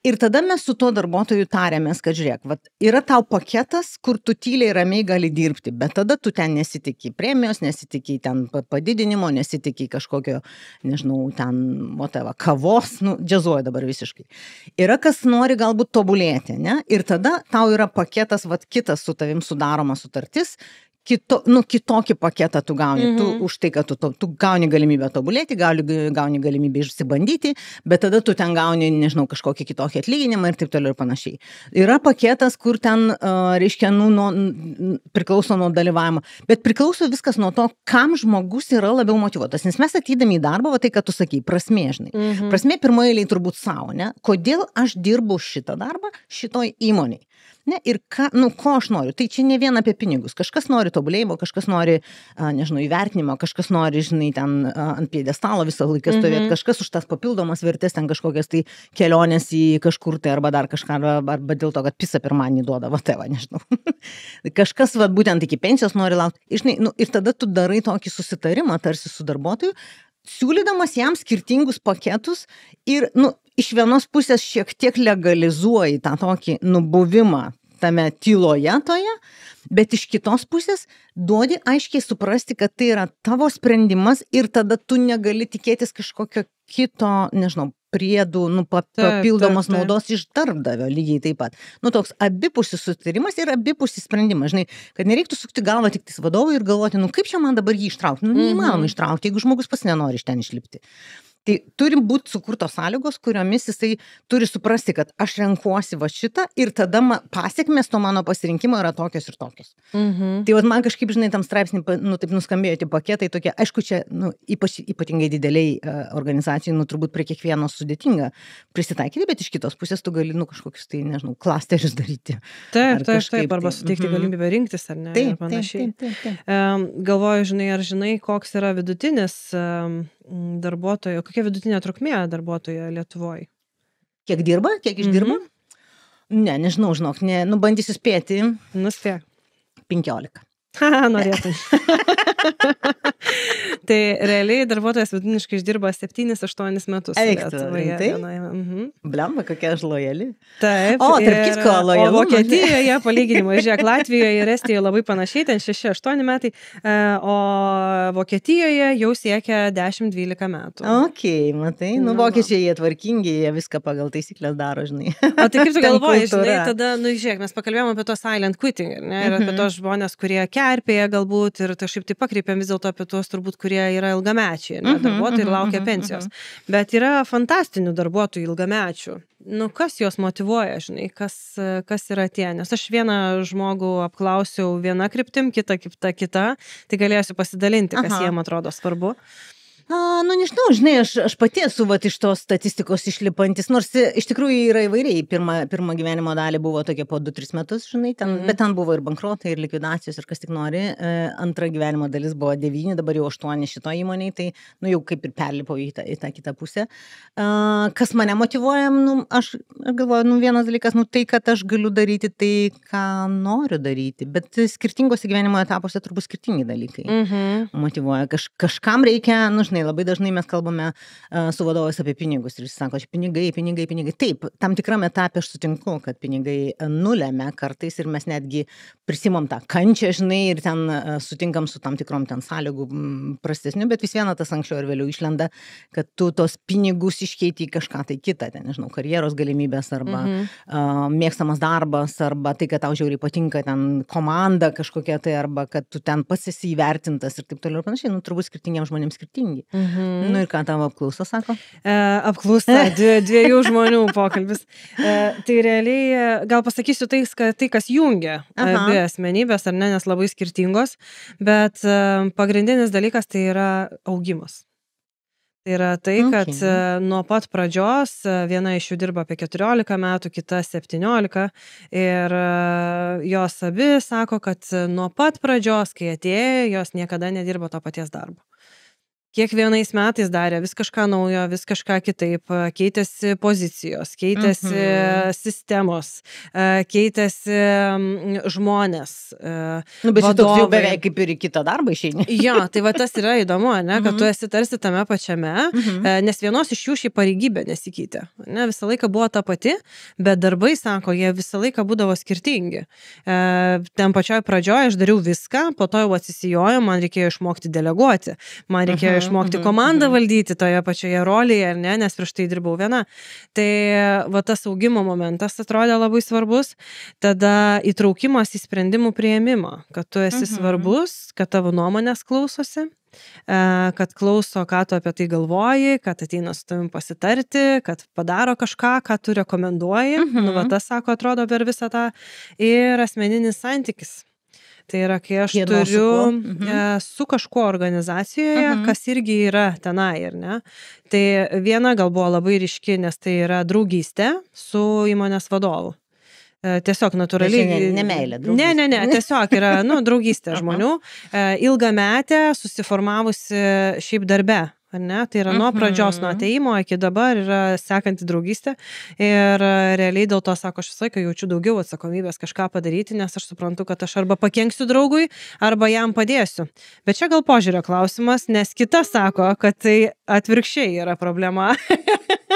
Ir tada mes su tuo darbuotoju tarėmės, kad žiūrėk, yra tau paketas, kur tu tyliai, ramiai gali dirbti, bet tada tu ten nesitikį premijos, nesitikį ten padidinimo, nesitikį kažkokio, nežinau, ten, kavos, džiazuoja dabar visiškai. Yra kas nori galbūt tobulėti, ne? Ir tada tau yra paketas, kitas su tavim sudaroma sutartis, kitokį paketą tu gauni, tu už tai, kad tu gauni galimybę tobulėti, gauni galimybę išsibandyti, bet tada tu ten gauni, nežinau, kažkokį kitokį atlyginimą ir taip toliau ir panašiai. Yra paketas, kur ten, reiškia, priklauso nuo dalyvavimo, bet priklauso viskas nuo to, kam žmogus yra labiau motyvuotas, nes mes atydami į darbą, tai, kad tu sakai, prasmė, žinai. Prasmė pirmoje eilėje turbūt savo, ne? Kodėl aš dirbu šitą darbą šitoj įmonėj? Ne, ir ko aš noriu, tai čia ne vien apie pinigus, kažkas nori tobulėjimo, kažkas nori, nežinau, įvertinimo, kažkas nori, žinai, ten ant piedestalo visą laiką stovėti, kažkas už tas papildomas vertės, ten kažkokias tai kelionės į kažkur tai arba dar kažką, arba dėl to, kad pisa pirmanį duoda, nežinau. Kažkas, būtent iki pensijos nori laukti, žinai, ir tada tu darai tokį susitarimą tarsi su darbuotoju, siūlydamas jam skirtingus paketus ir, iš vienos pusės šiek tiek legalizuoji tą tokį buvimą tame tyloje toje, bet iš kitos pusės duodi aiškiai suprasti, kad tai yra tavo sprendimas ir tada tu negali tikėtis kažkokio kito, nežinau, priedų, papildomos naudos iš darbdavio lygiai taip pat. Toks abipusis sutarimas ir abipusis sprendimas, žinai, kad nereiktų sukti galvą tik tais vadovui ir galvoti, kaip čia man dabar jį ištraukti. Neįmanoma ištraukti, jeigu žmogus pats nenori iš ten išlipti. Tai turi būti sukurtos sąlygos, kuriomis jisai turi suprasti, kad aš renkuosi va šitą ir tada pasiekmės to mano pasirinkimo yra tokios ir tokios. Tai man kažkaip, žinai, tam straipsnį, taip nuskambėjo tie paketai tokie, aišku, čia, ypatingai dideliai organizacijai, turbūt prie kiekvieno sudėtinga prisitaikyti, bet iš kitos pusės tu gali, kažkokius, tai, nežinau, klasterius daryti. Taip, arba suteikti galimybę rinktis, ar ne, ir panašiai. Galvoju, žinai, ar žinai, koks yra vidutinis darbuotojo, kokia vidutinė trukmė darbuotojo Lietuvoje? Kiek dirba? Kiek išdirba? Ne, nežinau, žinok, bandysiu spėti. Nuspėk. 15. Norėtum. Tai realiai darbuotojas vidutiniškai išdirba 7-8 metus. Blemba, kokia aš lojali. Taip. O, tarp kitko lojalu. O Vokietijoje, palyginimai, žiūrėk, Latvijoje ir Estijoje labai panašiai, ten 6-8 metai, o Vokietijoje jau siekia 10-12 metų. Ok, matai, vokiečiai jie tvarkingi, jie viską pagal taisyklės daro, žinai. O tai kaip tu galvoji, žinai, tada, žiūrėk, mes pakalbėjome apie to silent quitting, ne, ir apie tos žmonės, kurie kerpėja galbūt ir kažkaip tai pakreipiam vis dėlto apie tuos turbūt, kurie yra ilgamečiai, darbuotojai ir laukia pensijos. Bet yra fantastinių darbuotojų ilgamečių. Kas juos motyvuoja, žinai, kas yra tie? Nes aš vieną žmogų apklausiau viena kryptim, kita, tai galėsiu pasidalinti, kas jiem atrodo svarbu. Nežinau, žinai, aš pati esu iš tos statistikos išlipantis, nors iš tikrųjų yra įvairiai. Pirmą gyvenimo dalį buvo tokia po 2-3 metus, žinai, bet ten buvo ir bankrotai, ir likvidacijos, ir kas tik nori. Antra gyvenimo dalis buvo 9, dabar jau 8 šito įmoniai, tai jau kaip ir perlipau į tą kitą pusę. Kas mane motyvuoja, aš galvoju, vienas dalykas, tai, kad aš galiu daryti tai, ką noriu daryti, bet skirtingose gyvenimo etapuose turbūt skirtingi dalykai motyvuoja. Kažkam reikia, žinai, labai dažnai mes kalbame su vadovais apie pinigus ir jis sako, pinigai. Taip, tam tikrame etape aš sutinku, kad pinigai nulemia kartais ir mes netgi prisimam tą kančią, žinai, ir ten sutinkam su tam tikrom ten sąlygų prastesniu, bet vis viena tas anksčiau ir vėliau išlenda, kad tu tos pinigus iškeiti į kažką tai kitą, ten, nežinau, karjeros galimybės arba mėgstamas darbas, arba tai, kad tau žiauriai patinka ten komanda kažkokia tai, arba kad tu ten pats esi įvertintas ir taip toliau ir panašiai, turbūt skirtingiems žmonėms skirtingi. Ir ką tavo apklausa sako? Apklausa, dviejų žmonių pokalbis. Tai realiai, gal pasakysiu tai, kas jungia abi asmenybės, ar ne, nes labai skirtingos, bet pagrindinis dalykas tai yra augimas. Tai yra tai, kad nuo pat pradžios viena iš jų dirba apie 14 metų, kita 17 ir jos abi sako, kad nuo pat pradžios, kai atėjo, jos niekada nedirbo to paties darbo. Kiekvienais metais darė vis kažką naujo, vis kažką kitaip, keitėsi pozicijos, keitėsi sistemos, keitėsi žmonės, bet toks jau beveik kaip ir į kitą darbą išeini. Jo, tai va tas yra įdomu, ne, kad tu esi tarsi tame pačiame, nes vienos iš jų šį pareigybę nesikeitė. Ne, visą laiką buvo ta pati, bet darbai, sako, jie visą laiką būdavo skirtingi. Ten pačioj pradžioje aš dariau viską, po to jau atsisijoju, man reikėjo išmokti deleguoti, man reikėjo išmokti komandą valdyti toje pačioje rolėje, ar ne, nes prieš tai dirbau viena. Tai va tas augimo momentas atrodė labai svarbus. Tada įtraukimas į sprendimų priėmimą, kad tu esi svarbus, kad tavo nuomonės klausosi, kad klauso, ką tu apie tai galvoji, kad ateina su tavim pasitarti, kad padaro kažką, ką tu rekomenduoji. Va tas, sako, atrodo per visą tą ir asmeninis santykis. Tai yra, kai aš turiu su kažkuo organizacijoje, kas irgi yra tenai, ir ne. Tai viena gal buvo labai ryški, nes tai yra draugystė su įmonės vadovu. Tiesiog natūraliai. Ne meilė, draugystė. Ne, tiesiog yra, draugystė žmonių. Ilgametė, susiformavusi šiaip darbe. Ne? Tai yra nuo pradžios, nuo ateimo iki dabar yra sekanti draugystė ir realiai dėl to, sako, aš visą laiką jaučiu daugiau atsakomybės kažką padaryti, nes aš suprantu, kad aš arba pakenksiu draugui, arba jam padėsiu. Bet čia gal požiūrio klausimas, nes kita sako, kad tai atvirkščiai yra problema.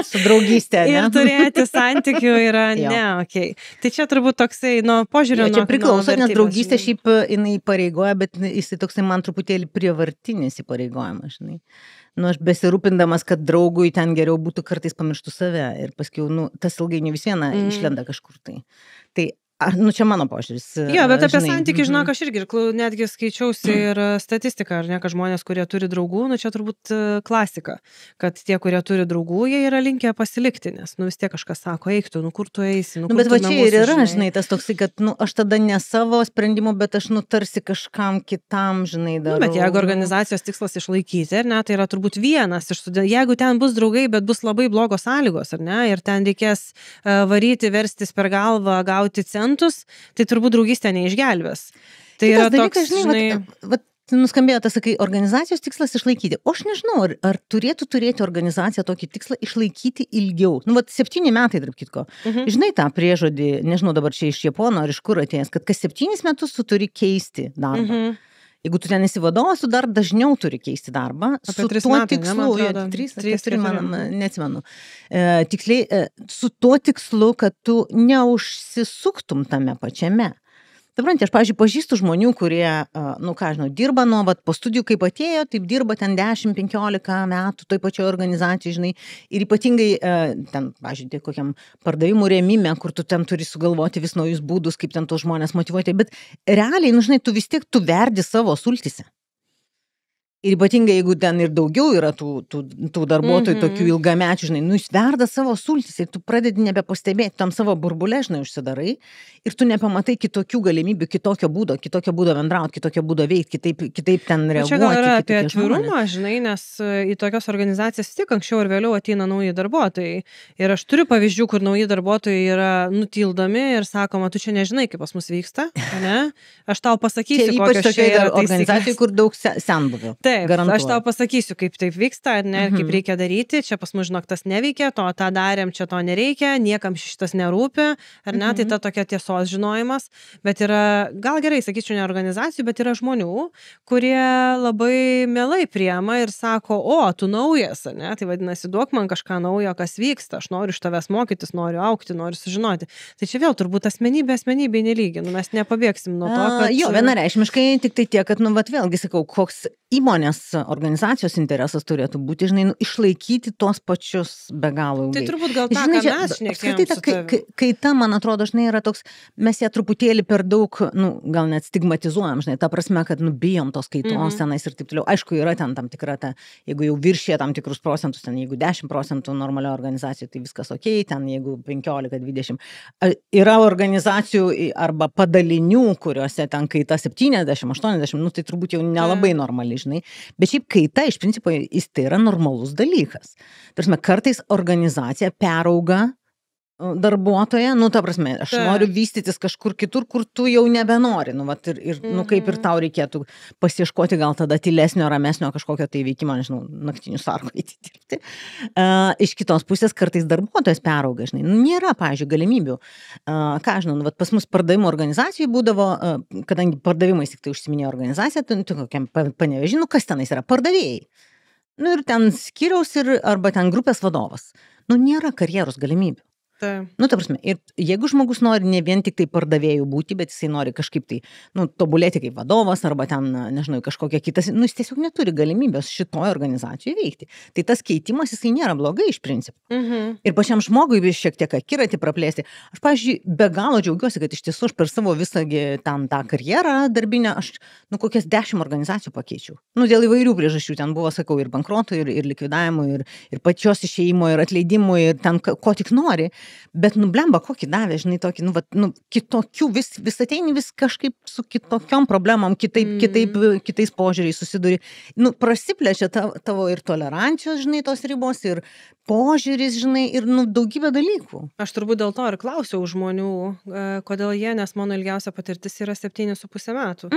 Su draugystė, ne? Ir turėti santykių yra Jo. ne, okei. Tai čia turbūt toksai, požiūrio Jo, čia priklauso, nes draugystė šiaip jinai įpareigoja, bet jisai toksai man truputėlį prievartinis įpareigojimas, žinai. Nu, aš besirūpindamas, kad draugui ten geriau būtų, kartais pamirštų save ir paskui, tas ilgainiui vis viena išlenda kažkur tai. Tai čia mano požiūris. Jo, bet apie santykį, žinok, aš irgi netgi skaičiausi ir statistiką, ar ne, kad žmonės, kurie turi draugų, čia turbūt klasika, kad tie, kurie turi draugų, jie yra linkę pasilikti, nes, vis tiek kažkas sako, eik tu, kur tu eisi, kur bet tu va čia ir yra, žinai, tas toksai, kad, aš tada ne savo sprendimu, bet aš, tarsi kažkam kitam, žinai, darau. Bet jeigu organizacijos tikslas išlaikyti, ar ne, tai yra turbūt vienas iš studijų. Jeigu ten bus draugai, bet bus labai blogos sąlygos, ar ne, ir ten reikės varyti, verstis per galvą, gauti tai turbūt draugystė neišgelbės. Tai yra dalykas, žinai, nuskambėjo tas, sakai, organizacijos tikslas išlaikyti. O aš nežinau, ar turėtų turėti organizacija tokį tikslą išlaikyti ilgiau. 7 metai, tarp kitko. Žinai tą priežodį, nežinau dabar čia iš Japono ar iš kur atėjęs, kad kas 7 metus tu turi keisti darbą. Jeigu tu ten esi vadovas, tu dar dažiau turi keisti darbą. Su tuo tikslu, 3, neatsimenu. Tiksliai, su tuo tikslu, kad tu neužsisuktum tame pačiame. Supranti, aš, pavyzdžiui, pažįstu žmonių, kurie, dirba nuo po studijų, kaip atėjo, taip dirba ten 10-15 metų toj pačioj organizacijai, žinai, ir ypatingai ten, pavyzdžiui, kokiam pardavimų rėmime, kur tu ten turi sugalvoti vis naujus būdus, kaip ten tos žmonės motyvuoti, bet realiai, žinai, tu vis tiek verdi savo sultyse. Ir ypatingai, jeigu ten ir daugiau yra tų darbuotojų, tokių ilgamečių, žinai, jis verda savo sultis ir tu pradedi nebepastebėti, tam savo burbulę, žinai, užsidarai ir tu nepamatai kitokių galimybių, kitokio būdo bendrauti, kitokio būdo veikti, kitaip ten reaguoti. Čia gal yra apie atvirumą, žinai, nes į tokias organizacijas tik anksčiau ir vėliau ateina nauji darbuotojai. Ir aš turiu pavyzdžių, kur nauji darbuotojai yra nutildomi ir sakoma, tu čia nežinai, kaip pas mus vyksta, ne? Aš tau pasakysiu, kokios čia yra organizacijai, kur daug senbuvių. Taip, aš tau pasakysiu, kaip taip vyksta, ne, kaip reikia daryti, čia pas mus, žinok, tas neveikia, tą darėm, čia to nereikia, niekam šitas nerūpi, ar ne, tai ta tokia tiesos žinojimas, bet yra, gal gerai, sakyčiau, ne organizacijų, bet yra žmonių, kurie labai mielai priema ir sako, tu naujas, ne, tai vadinasi, duok man kažką naujo, kas vyksta, aš noriu iš tavęs mokytis, noriu augti, noriu sužinoti. Tai čia vėl turbūt asmenybei nelygi, mes nepabėgsim nuo to, kad... Jo, vienareikšmiškai, tik tai tiek, kad, vėlgi sakau, koks įmonės organizacijos interesas turėtų būti, žinai, išlaikyti tuos pačius be galo ilgai. Tai turbūt gal tą, ką mes šnekėjom su tavim. Kaita, man atrodo, žinai, yra toks, mes ją truputėlį per daug, gal net stigmatizuojam, žinai, ta prasme, kad bijom tos kaitos tenais ir taip toliau. Aišku, yra ten tam tikra, jeigu jau viršė tam tikrus procentus, ten jeigu 10% normalio organizacijų, tai viskas okei, ten jeigu 15-20. Yra organizacijų arba padalinių, kuriuose ten kaita 70-80, tai turbūt jau nelabai normali, žinai. Bet šiaip kaita, iš principo, tai yra normalus dalykas. Tarsi, kartais organizacija perauga darbuotoją, ta prasme, aš noriu vystytis kažkur kitur, kur tu jau nebenori, kaip ir tau reikėtų pasieškoti gal tada tylesnio, ramesnio kažkokio tai veikimo, nežinau, naktinių sargų įtitirti. Iš kitos pusės kartais darbuotojas perauga, žinai, nėra, pavyzdžiui, galimybių. Ką žinau, pas mus pardavimo organizacijai būdavo, kadangi pardavimais tik tai užsiminėjo organizacija, tai kokiam Panevėžy, kas tenais yra pardavėjai. Ir ten skyriaus arba ten grupės vadovas. Nėra karjeros galimybių. Ta prasme, ir jeigu žmogus nori ne vien tik tai pardavėjų būti, bet jisai nori kažkaip tai, tobulėti kaip vadovas arba ten, nežinau, kažkokia kitas, jis tiesiog neturi galimybės šitoje organizacijoje veikti. Tai tas keitimas, jisai nėra blogai iš principo. Ir pačiam žmogui šiek tiek akiratį praplėsti. Aš, pavyzdžiui, be galo džiaugiuosi, kad iš tiesų aš per savo visą tą karjerą darbinę, aš, kokias 10 organizacijų pakeičiau. Dėl įvairių priežasčių, ten buvo, sakau, ir bankrotų, ir likvidavimų, ir pačios išėjimo, ir atleidimų, ir ten ko tik nori. Bet, blemba, kokį davė, žinai, tokį, kitokių, vis ateini vis kažkaip su kitokiom problemom, kitais požiūriais susiduri. Prasiplečia tavo ir tolerancijos, žinai, tos ribos, ir požiūris, žinai, ir daugybė dalykų. Aš turbūt dėl to ir klausiau žmonių, kodėl jie, nes mano ilgiausia patirtis yra 7,5 metų.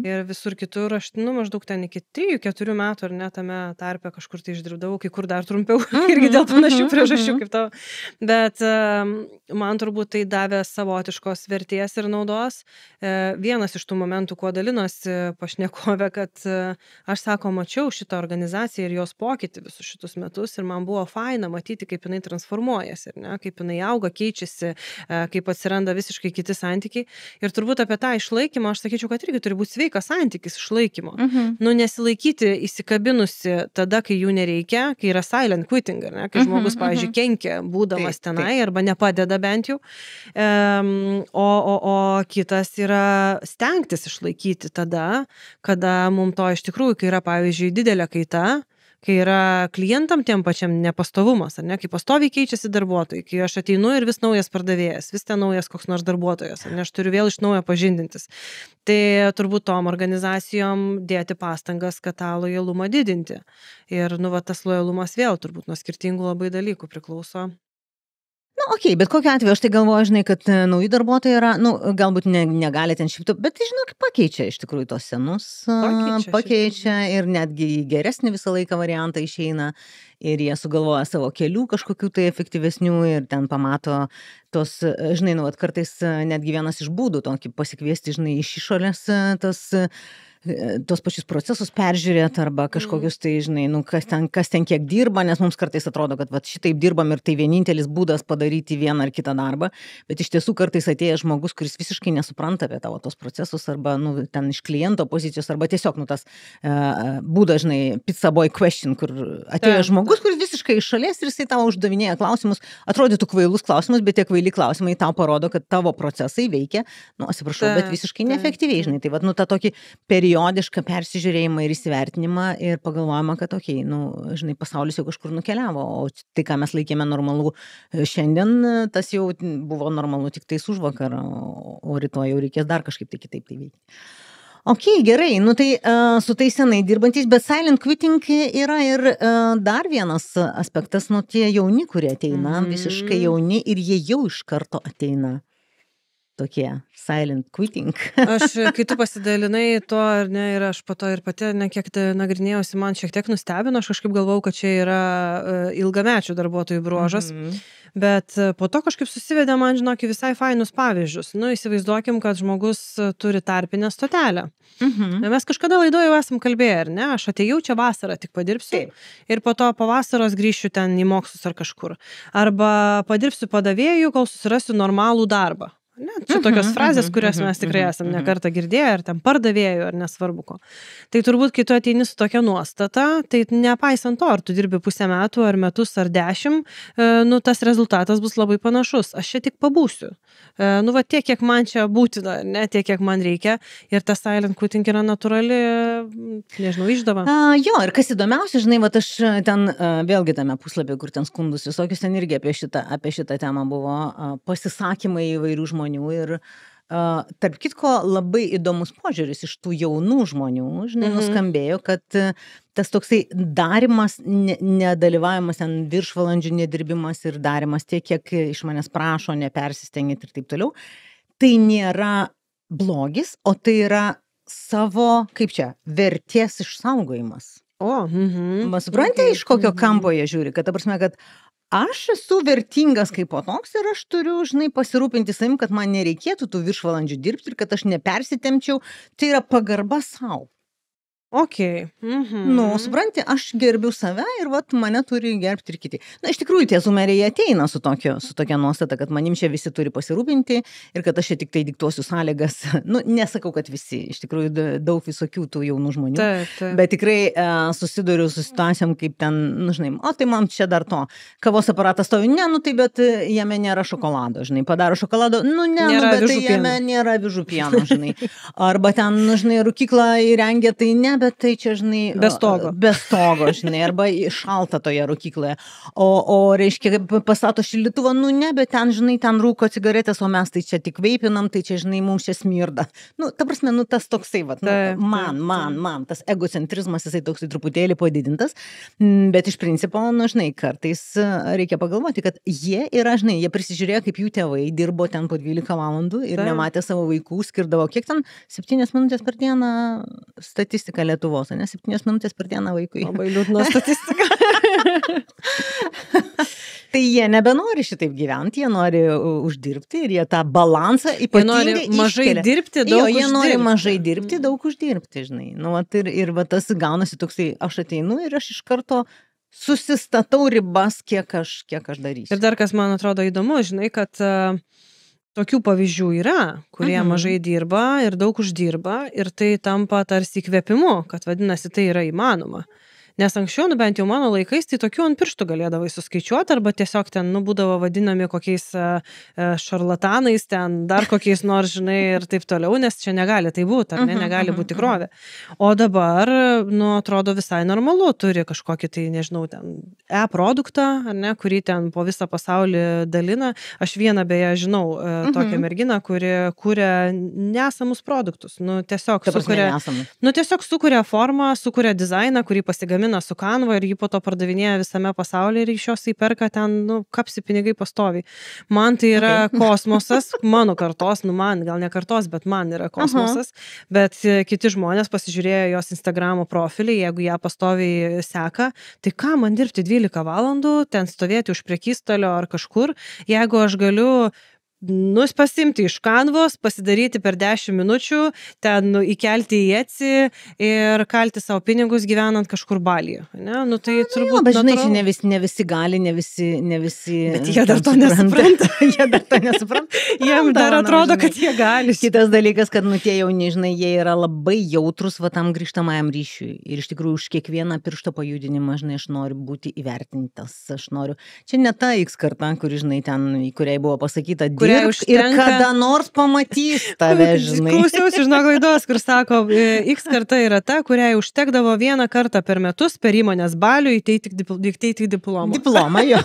Ir visur kitur aš, maždaug ten iki 3-4 metų, ar ne, tame tarpe kažkur tai išdirbdavau, kai kur dar trumpiau, irgi dėl panašių priežasčių kaip tavo. Bet man turbūt tai davė savotiškos vertės ir naudos. Vienas iš tų momentų, kuo dalinosi pašnekovė, kad aš, sako, mačiau šitą organizaciją ir jos pokytį visus šitus metus ir man buvo faina faina matyti, kaip jinai transformuojasi, ne, kaip jinai auga, keičiasi, kaip atsiranda visiškai kiti santykiai. Ir turbūt apie tą išlaikymą aš sakyčiau, kad irgi turi būti sveikas santykis išlaikymo. Nu, nesilaikyti įsikabinusi tada, kai jų nereikia, kai yra silent quitting, ne, kai žmogus, pavyzdžiui, kenkia būdamas tenai arba nepadeda bent jau. O kitas yra stengtis išlaikyti tada, kada mums to iš tikrųjų, kai yra, pavyzdžiui, didelė kaita, kai yra klientam tiem pačiam nepastovumas, ar ne, kai pastoviai keičiasi darbuotojai, kai aš ateinu ir vis naujas pardavėjas, vis ten naujas koks nors darbuotojas, ar ne, aš turiu vėl iš naujo pažindintis. Tai turbūt tom organizacijom dėti pastangas, kad tą lojalumą didinti. Ir, nu, va, tas lojalumas vėl turbūt nuo skirtingų labai dalykų priklauso. Na, okei, bet kokiu atveju aš tai galvoju, žinai, kad nauji darbuotojai yra, nu, galbūt negali ten šimtų, bet tai, žinok, pakeičia iš tikrųjų tos senus, pakeičia ir netgi į geresnį visą laiką variantą išeina ir jie sugalvoja savo kelių kažkokių tai efektyvesnių ir ten pamato tos, žinai, nu, kartais netgi vienas iš būdų tokį pasikviesti, žinai, iš išorės tos pačius procesus peržiūrėt arba kažkokius tai, žinai, nu, kas ten kiek dirba, nes mums kartais atrodo, kad vat, šitaip dirbam ir tai vienintelis būdas padaryti vieną ar kitą darbą, bet iš tiesų kartais atėjęs žmogus, kuris visiškai nesupranta apie tavo tos procesus arba, nu, ten iš kliento pozicijos arba tiesiog, nu, tas būdas, žinai, pizza boy question, kur atėjęs žmogus, kuris visiškai iš šalies ir jisai tavo uždavinėja klausimus, atrodytų kvailus klausimus, bet tie kvaili klausimai tau parodo, kad tavo procesai veikia, nu, atsiprašau, bet visiškai neefektyviai, žinai, tai vat, nu, tą tokį periodišką persižiūrėjimą ir įsivertinimą ir pagalvojama, kad, okei, nu, žinai, pasaulis jau kažkur nukeliavo, o tai, ką mes laikėme normalu šiandien, tas jau buvo normalu tik tais užvakar, o rytoj jau reikės dar kažkaip tai kitaip tai veikti. Okei, gerai, nu tai su tai senai dirbantys, bet silent quitting yra ir dar vienas aspektas, nu tie jauni, kurie ateina, visiškai jauni ir jie jau iš karto ateina. Tokie silent quitting. Aš, kai tu pasidalinai to, ar ne, ir aš po to ir pati, ne, kiek nagrinėjausi, man šiek tiek nustebino, aš kažkaip galvau, kad čia yra ilgamečių darbuotojų bruožas, bet po to kažkaip susivedė man, žinok, visai fainus pavyzdžius. Nu, įsivaizduokim, kad žmogus turi tarpinę stotelę. Mes kažkada laidoje jau esam kalbėję, ar ne, aš atėjau čia vasarą, tik padirbsiu ir po to po vasaros grįšiu ten į mokslus ar kažkur. Arba padirbsiu padavėjų, kol susirasiu normalų darbą. Ne, čia tokios frazės, kurias mes tikrai esam ne kartą girdėję, ar ten pardavėjų, ar nesvarbu ko. Tai turbūt, kai tu ateini su tokia nuostata, tai nepaisant to, ar tu dirbi pusę metų, ar metus, ar 10, nu, tas rezultatas bus labai panašus. Aš čia tik pabūsiu. Nu, va, tiek, kiek man čia būtina, ne, tiek, kiek man reikia. Ir tas silent quitting yra natūrali, nežinau, išdava. Jo, ir kas įdomiausia, žinai, va, aš ten vėlgi tame puslapį, kur ten skundus visokius, ten irgi apie šitą temą buvo pasisakymai įvairių žmonių. Ir tarp kitko labai įdomus požiūris iš tų jaunų žmonių, žinai, nuskambėjo, kad tas toksai darimas, nedalyvavimas, viršvalandžių nedirbimas ir darimas tiek, kiek iš manęs prašo, nepersistengit ir taip toliau, tai nėra blogis, o tai yra savo, kaip čia, vertės išsaugojimas. Suprantate, iš kokio kampo jie žiūri, kad ta prasme, kad aš esu vertingas kaip po toks ir aš turiu, žinai, pasirūpinti savim, kad man nereikėtų tų viršvalandžių dirbti ir kad aš nepersitempčiau. Tai yra pagarba sau. Okay. Nu, supranti, aš gerbiu save ir vat mane turi gerbti ir kiti. Na, iš tikrųjų, tie zumeriai ateina su tokia nuostata, kad manim čia visi turi pasirūpinti ir kad aš čia tik tai diktuosiu sąlygas. Nu, nesakau, kad visi, iš tikrųjų, daug visokių tų jaunų žmonių. Taip. Bet tikrai susiduriu su situacijom, kaip ten, nu, žinai, o tai man čia dar to. Kavos aparatas stovi, ne, nu tai, bet jame nėra šokolado, žinai, padaro šokolado, nu, ne, nu, bet tai jame nėra avižų pieno, žinai. Arba ten, nu, žinai, rūkyklą įrengia, tai ne, bet tai čia, žinai, be stogo, žinai, arba šalta toje rūkykloje. O reiškia, pastato šildytuvą, nu ne, bet ten, žinai, ten rūko cigaretės, o mes tai čia tik veipinam, tai čia, žinai, mums čia smirda. Nu, ta prasme, nu, tas toksai, vat, man, tas egocentrizmas, jisai toksai truputėlį padidintas, bet iš principo, nu, žinai, kartais reikia pagalvoti, kad jie yra, žinai, jie prisižiūrėjo, kaip jų tėvai dirbo ten po 12 valandų ir nematė savo vaikų, skirdavo, kiek ten 7 minutės per dieną statistika Lietuvos, ne 7 minutės per dieną vaikui. Labai liūdna statistika. Tai jie nebenori šitaip gyventi, jie nori uždirbti ir jie tą balansą ypatingai iškelia. Jie nori mažai dirbti, daug uždirbti. Jie nori mažai dirbti, daug uždirbti, žinai. Nu, ir va tas gaunasi toksai, aš ateinu ir aš iš karto susistatau ribas, kiek aš darysiu. Ir dar kas man atrodo įdomu, žinai, kad tokių pavyzdžių yra, kurie mažai dirba ir daug uždirba ir tai tampa tarsi įkvėpimu, kad vadinasi tai yra įmanoma. Nes anksčiau, bent jau mano laikais, tai tokių ant pirštų galėdavai suskaičiuoti arba tiesiog ten, būdavo vadinami kokiais šarlatanais, ten dar kokiais nors, žinai, ir taip toliau, nes čia negali tai būti, ar ne, negali būti tikrovė. O dabar, atrodo visai normalu, turi kažkokį tai, nežinau, ten e-produktą, ar ne, kurį ten po visą pasaulį dalina. Aš vieną beje žinau tokią merginą, kuri kuria nesamus produktus, tiesiog sukuria formą, sukuria dizainą, kurį pasigamina su Canva ir jį po to pardavinėja visame pasaulyje ir iš jos įperka ten, kapsi pinigai pastoviai. Man tai yra kosmosas, mano kartos, man gal ne kartos, bet man yra kosmosas, bet kiti žmonės pasižiūrėjo jos Instagramo profilį, jeigu ją pastoviai seka, tai ką man dirbti 12 valandų, ten stovėti už prekystalio ar kažkur, jeigu aš galiu pasimti iš Canvos, pasidaryti per 10 minučių, ten įkelti į Etsy ir kalti savo pinigus gyvenant kažkur Balyje. Tai turbūt... Bet žinai, ne visi gali, ne visi... Bet jie dar to nesupranta. Jiem dar atrodo, kad jie gali. Kitas dalykas, kad tie jauni, žinai, jie yra labai jautrus tam grįžtamajam ryšiui. Ir iš tikrųjų už kiekvieną piršto pajudinimą, žinai, aš noriu būti įvertintas. Aš noriu... Čia ne ta X karta, kuri, žinai, ten, į kuriai buvo pasakyta ir kada nors pamatys tave, žinai. Klausiausi, žinok, laidos, kur sako, X karta yra ta, kuriai užtekdavo vieną kartą per metus per įmonės balių įteikti diplomą. Diplomą, jo.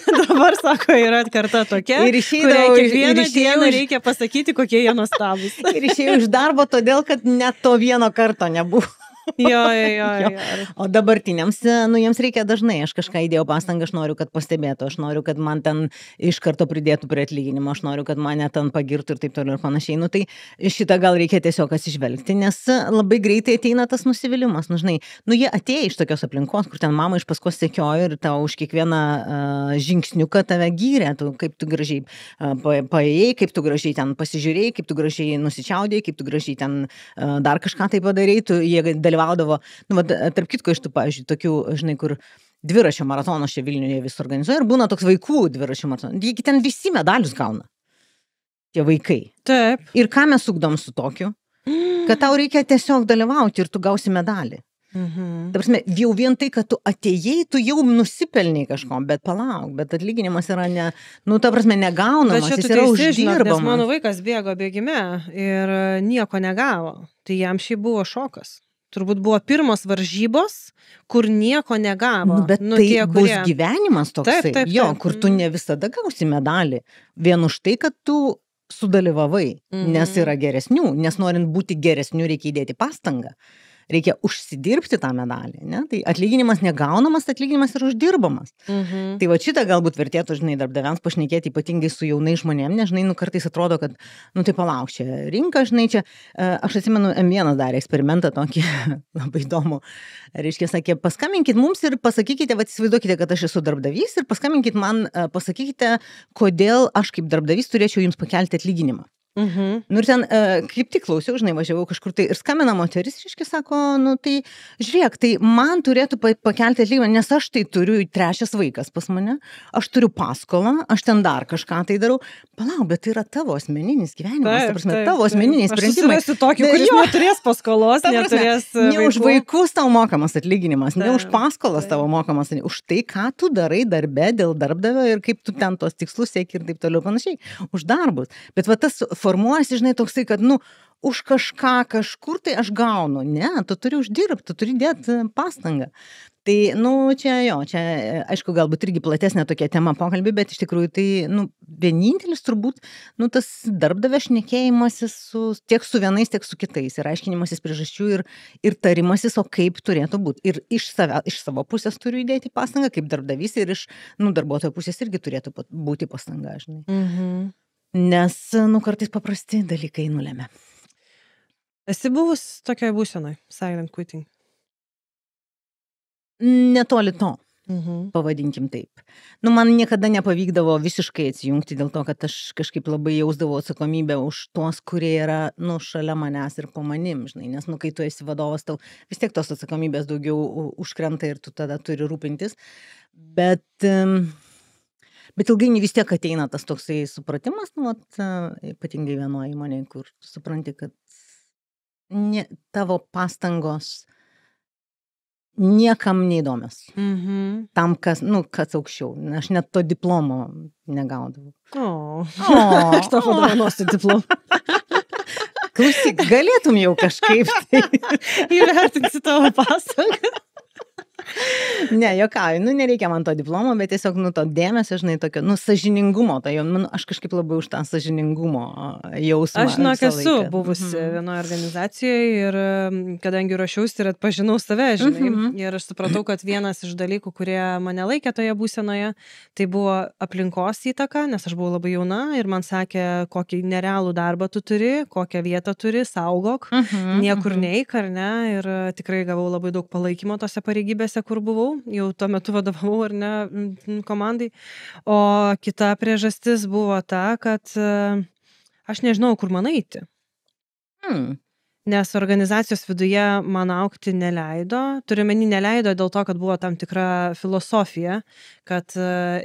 Dabar, sako, yra karta tokia, kuriai kiekvieną dieną reikia pasakyti, kokie jie nuostabūs. Ir išėjau iš darbo todėl, kad net to vieno karto nebuvo. Jo. O dabartiniams, jiems reikia dažnai, aš kažką įdėjau pastangą, aš noriu, kad pastebėtų, aš noriu, kad man ten iš karto pridėtų prie atlyginimo, aš noriu, kad mane ten pagirtų ir taip toliau ir panašiai. Tai šitą gal reikia tiesiog atsižvelgti, nes labai greitai ateina tas nusivylimas, žinai, jie atėjo iš tokios aplinkos, kur ten mama iš paskos sekiojo ir tau už kiekvieną žingsniuką tave gyrė, kaip tu gražiai paėjai, kaip tu gražiai ten pasižiūrėjai, kaip tu gražiai nusičiaudėjai, kaip tu gražiai ten dar kažką tai padarėjai, jie dalyvaudavo, tarp kitko iš tų, pavyzdžiui, tokių, žinai, kur dviračio maratono čia Vilniuje vis organizuoja ir būna toks vaikų dviračio maratonas. Jie ten visi medalius gauna. Tie vaikai. Taip. Ir ką mes ugdom su tokiu? Kad tau reikia tiesiog dalyvauti ir tu gausi medalį. Ta prasme, jau vien tai, kad tu atėjai, tu jau nusipelniai kažko, bet palauk, bet atlyginimas yra ta prasme, negaunamas, jis yra uždirbamas. Nes mano vaikas bėgo bėgime ir nieko negavo, tai jam šiaip buvo šokas. Turbūt buvo pirmos varžybos, kur nieko negavo. Bet tai bus gyvenimas toksai, taip. Kur tu ne visada gausi medalį. Vien už tai, kad tu sudalyvavai, nes yra geresnių, nes norint būti geresnių reikia įdėti pastangą. Reikia užsidirbti tą medalį, ne? Tai atlyginimas negaunamas, atlyginimas yra uždirbamas. Tai va šitą galbūt vertėtų, žinai, darbdaviams pašnekėti ypatingai su jaunais žmonėm, nes, žinai, kartais atrodo, kad, tai palauk, čia rinka, žinai, čia, aš atsimenu, M1 darė eksperimentą tokį, labai įdomu, reiškia, sakė, paskambinkit mums ir pasakykite, įsivaizduokite, kad aš esu darbdavys ir paskambinkit man, pasakykite, kodėl aš kaip darbdavys turėčiau jums pakelti atlyginimą. Ir ten kaip tik klausiau, žinai, važiavau kažkur tai ir skambina moteris, reiškia, sako, tai žiūrėk, tai man turėtų pakelti atlyginimą, nes aš tai turiu 3 vaikas pas mane, aš turiu paskolą, aš ten dar kažką tai darau. Palauk, bet tai yra tavo asmeninis gyvenimas, ta prasme, tavo asmeniniai sprendimai. Aš susirasiu tokį, kuris neturės paskolos, neturės vaikų. Ne už vaikus tau mokamas atlyginimas, ne už paskolas tavo mokamas, už tai, ką tu darai darbe dėl darbdavio ir kaip tu ten tos tikslus sieki ir taip toliau panašiai, už darbus. Bet va tas formuojasi, žinai, toksai, kad, už kažką kažkur tai aš gaunu. Ne, tu turi uždirbti, tu turi dėti pastangą. Tai, čia, aišku, galbūt irgi platesnė tokia tema pokalbį, bet iš tikrųjų tai, vienintelis turbūt, tas darbdavio šnekėjimasis tiek su vienais, tiek su kitais ir aiškinimasis priežasčių ir tarimasis, o kaip turėtų būti. Ir iš savo pusės turiu įdėti pastangą, kaip darbdavys ir iš, darbuotojo pusės irgi turėtų būti pastanga, žinai. Nes, kartais paprasti dalykai nulemia. Esi buvus tokioj būsenoj, silent quitting? Netoli to. pavadinkim taip. Nu, man niekada nepavykdavo visiškai atsijungti dėl to, kad aš kažkaip labai jausdavau atsakomybę už tuos, kurie yra, nu, šalia manęs ir po manim, žinai, nes, nu, kai tu esi vadovas, tau vis tiek tos atsakomybės daugiau užkrenta ir tu tada turi rūpintis, bet ilgainiui vis tiek ateina tas toksai supratimas, nu, ypatingai vienoje įmonėje, kur supranti, kad tavo pastangos niekam neįdomios. Tam, kas aukščiau. Aš net to diplomo negaudavau. Aš tau padovanosiu diplomą. Klausyk, galėtum jau kažkaip įvertinti tavo pastangą. Ne, juokauju, nereikia man to diplomo, bet tiesiog, to dėmesio, žinai, tokio, sąžiningumo, aš kažkaip labai už tą sąžiningumo jausmą. Aš, esu buvusi vienoje organizacijoje ir kadangi ruošiausi ir atpažinau save, žinai, ir aš supratau, kad vienas iš dalykų, kurie mane laikė toje būsenoje, tai buvo aplinkos įtaka, nes aš buvau labai jauna ir man sakė, kokį nerealų darbą tu turi, kokią vietą turi, saugok, niekur neik, ar ne, ir tikrai gavau labai daug palaikymo tose pareigybėse, kur buvau, jau tuo metu vadovavau ar ne komandai, o kita priežastis buvo ta, kad aš nežinau, kur man eiti. Nes organizacijos viduje man augti neleido, turiuomenį neleido dėl to, kad buvo tam tikra filosofija, kad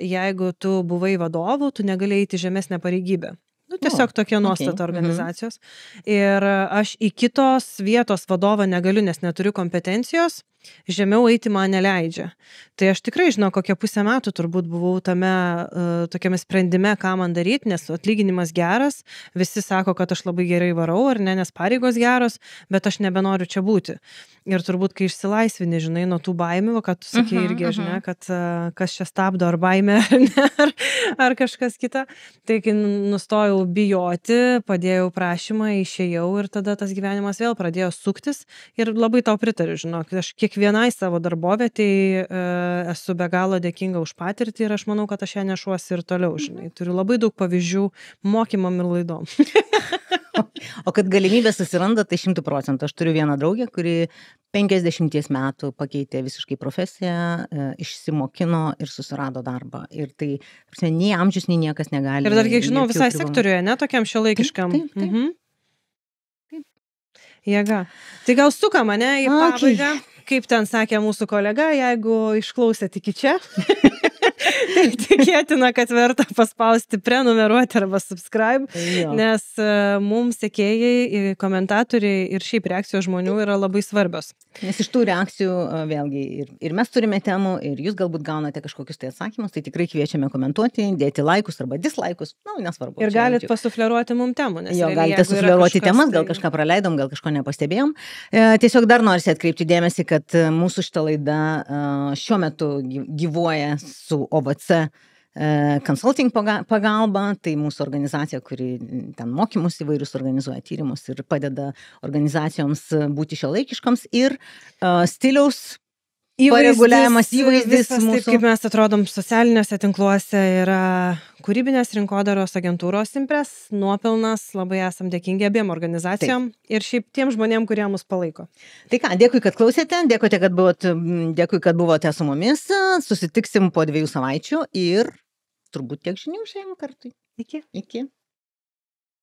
jeigu tu buvai vadovu, tu negali eiti žemesnę pareigybę. Tiesiog tokia nuostata organizacijos. Ir aš į kitos vietos vadovą negaliu, nes neturiu kompetencijos, žemiau eiti man neleidžia. Tai aš tikrai žinau, kokią pusę metų turbūt buvau tokiame sprendime, ką man daryti, nes atlyginimas geras, visi sako, kad aš labai gerai varau, ar ne, nes pareigos geros, bet aš nebenoriu čia būti. Ir turbūt, kai išsilaisvini, žinai, nuo tų baimių, kad tu sakei irgi, žinai, kad kas čia stabdo, ar baimė, ar kažkas kita, tai kai nustojau bijoti, padėjau prašymą, išėjau ir tada tas gyvenimas vėl pradėjo suktis ir labai tau pritariu, žinok, aš kiekvienai savo darbovietei esu be galo dėkinga už patirtį ir aš manau, kad aš ją nešuosi ir toliau, žinai. Turiu labai daug pavyzdžių mokymam ir laidom. O kad galimybė susiranda, tai 100%. Aš turiu vieną draugę, kuri 50 metų pakeitė visiškai profesiją, išsimokino ir susirado darbą. Ir tai, nei amžius, nei niekas negali. Ir dar, kiek žinau, visai sektoriuje, ne tokiam šiuolaikiškam. Taip. Jėga. Tai gal suka mane į pabaigą, kaip ten sakė mūsų kolega, jeigu išklausėt iki čia. Tai tikėtina, kad verta paspausti prenumeruoti arba subscribe, nes mums sekėjai, komentatoriai ir šiaip reakcijos žmonių yra labai svarbios. Nes iš tų reakcijų vėlgi ir mes turime temų ir jūs galbūt gaunate kažkokius tai atsakymus, tai tikrai kviečiame komentuoti, dėti laikus arba dislaikus, nesvarbu. Ir galit pasufleruoti mums temų. Jo, galite sufleruoti temas, gal kažką praleidom, gal kažko nepastebėjom. Tiesiog dar norisi atkreipti dėmesį, kad mūsų šita laida šiuo metu gyvuoja su OVC Consulting pagalba, tai mūsų organizacija, kuri ten mokymus įvairius organizuoja, tyrimus ir padeda organizacijoms būti šiuolaikiškoms ir stiliaus pareguliavimas, įvaizdis mūsų. Taip, kaip mes atrodom socialiniuose tinkluose, yra kūrybinės rinkodaros agentūros Impress, nuopelnas, labai esam dėkingi abiem organizacijom ir šiaip tiem žmonėm, kurie mus palaiko. Tai ką, dėkui, kad klausėte, dėkui, kad buvote su mumis, susitiksim po 2 savaičių ir turbūt tiek žinių šiandien kartui. Iki.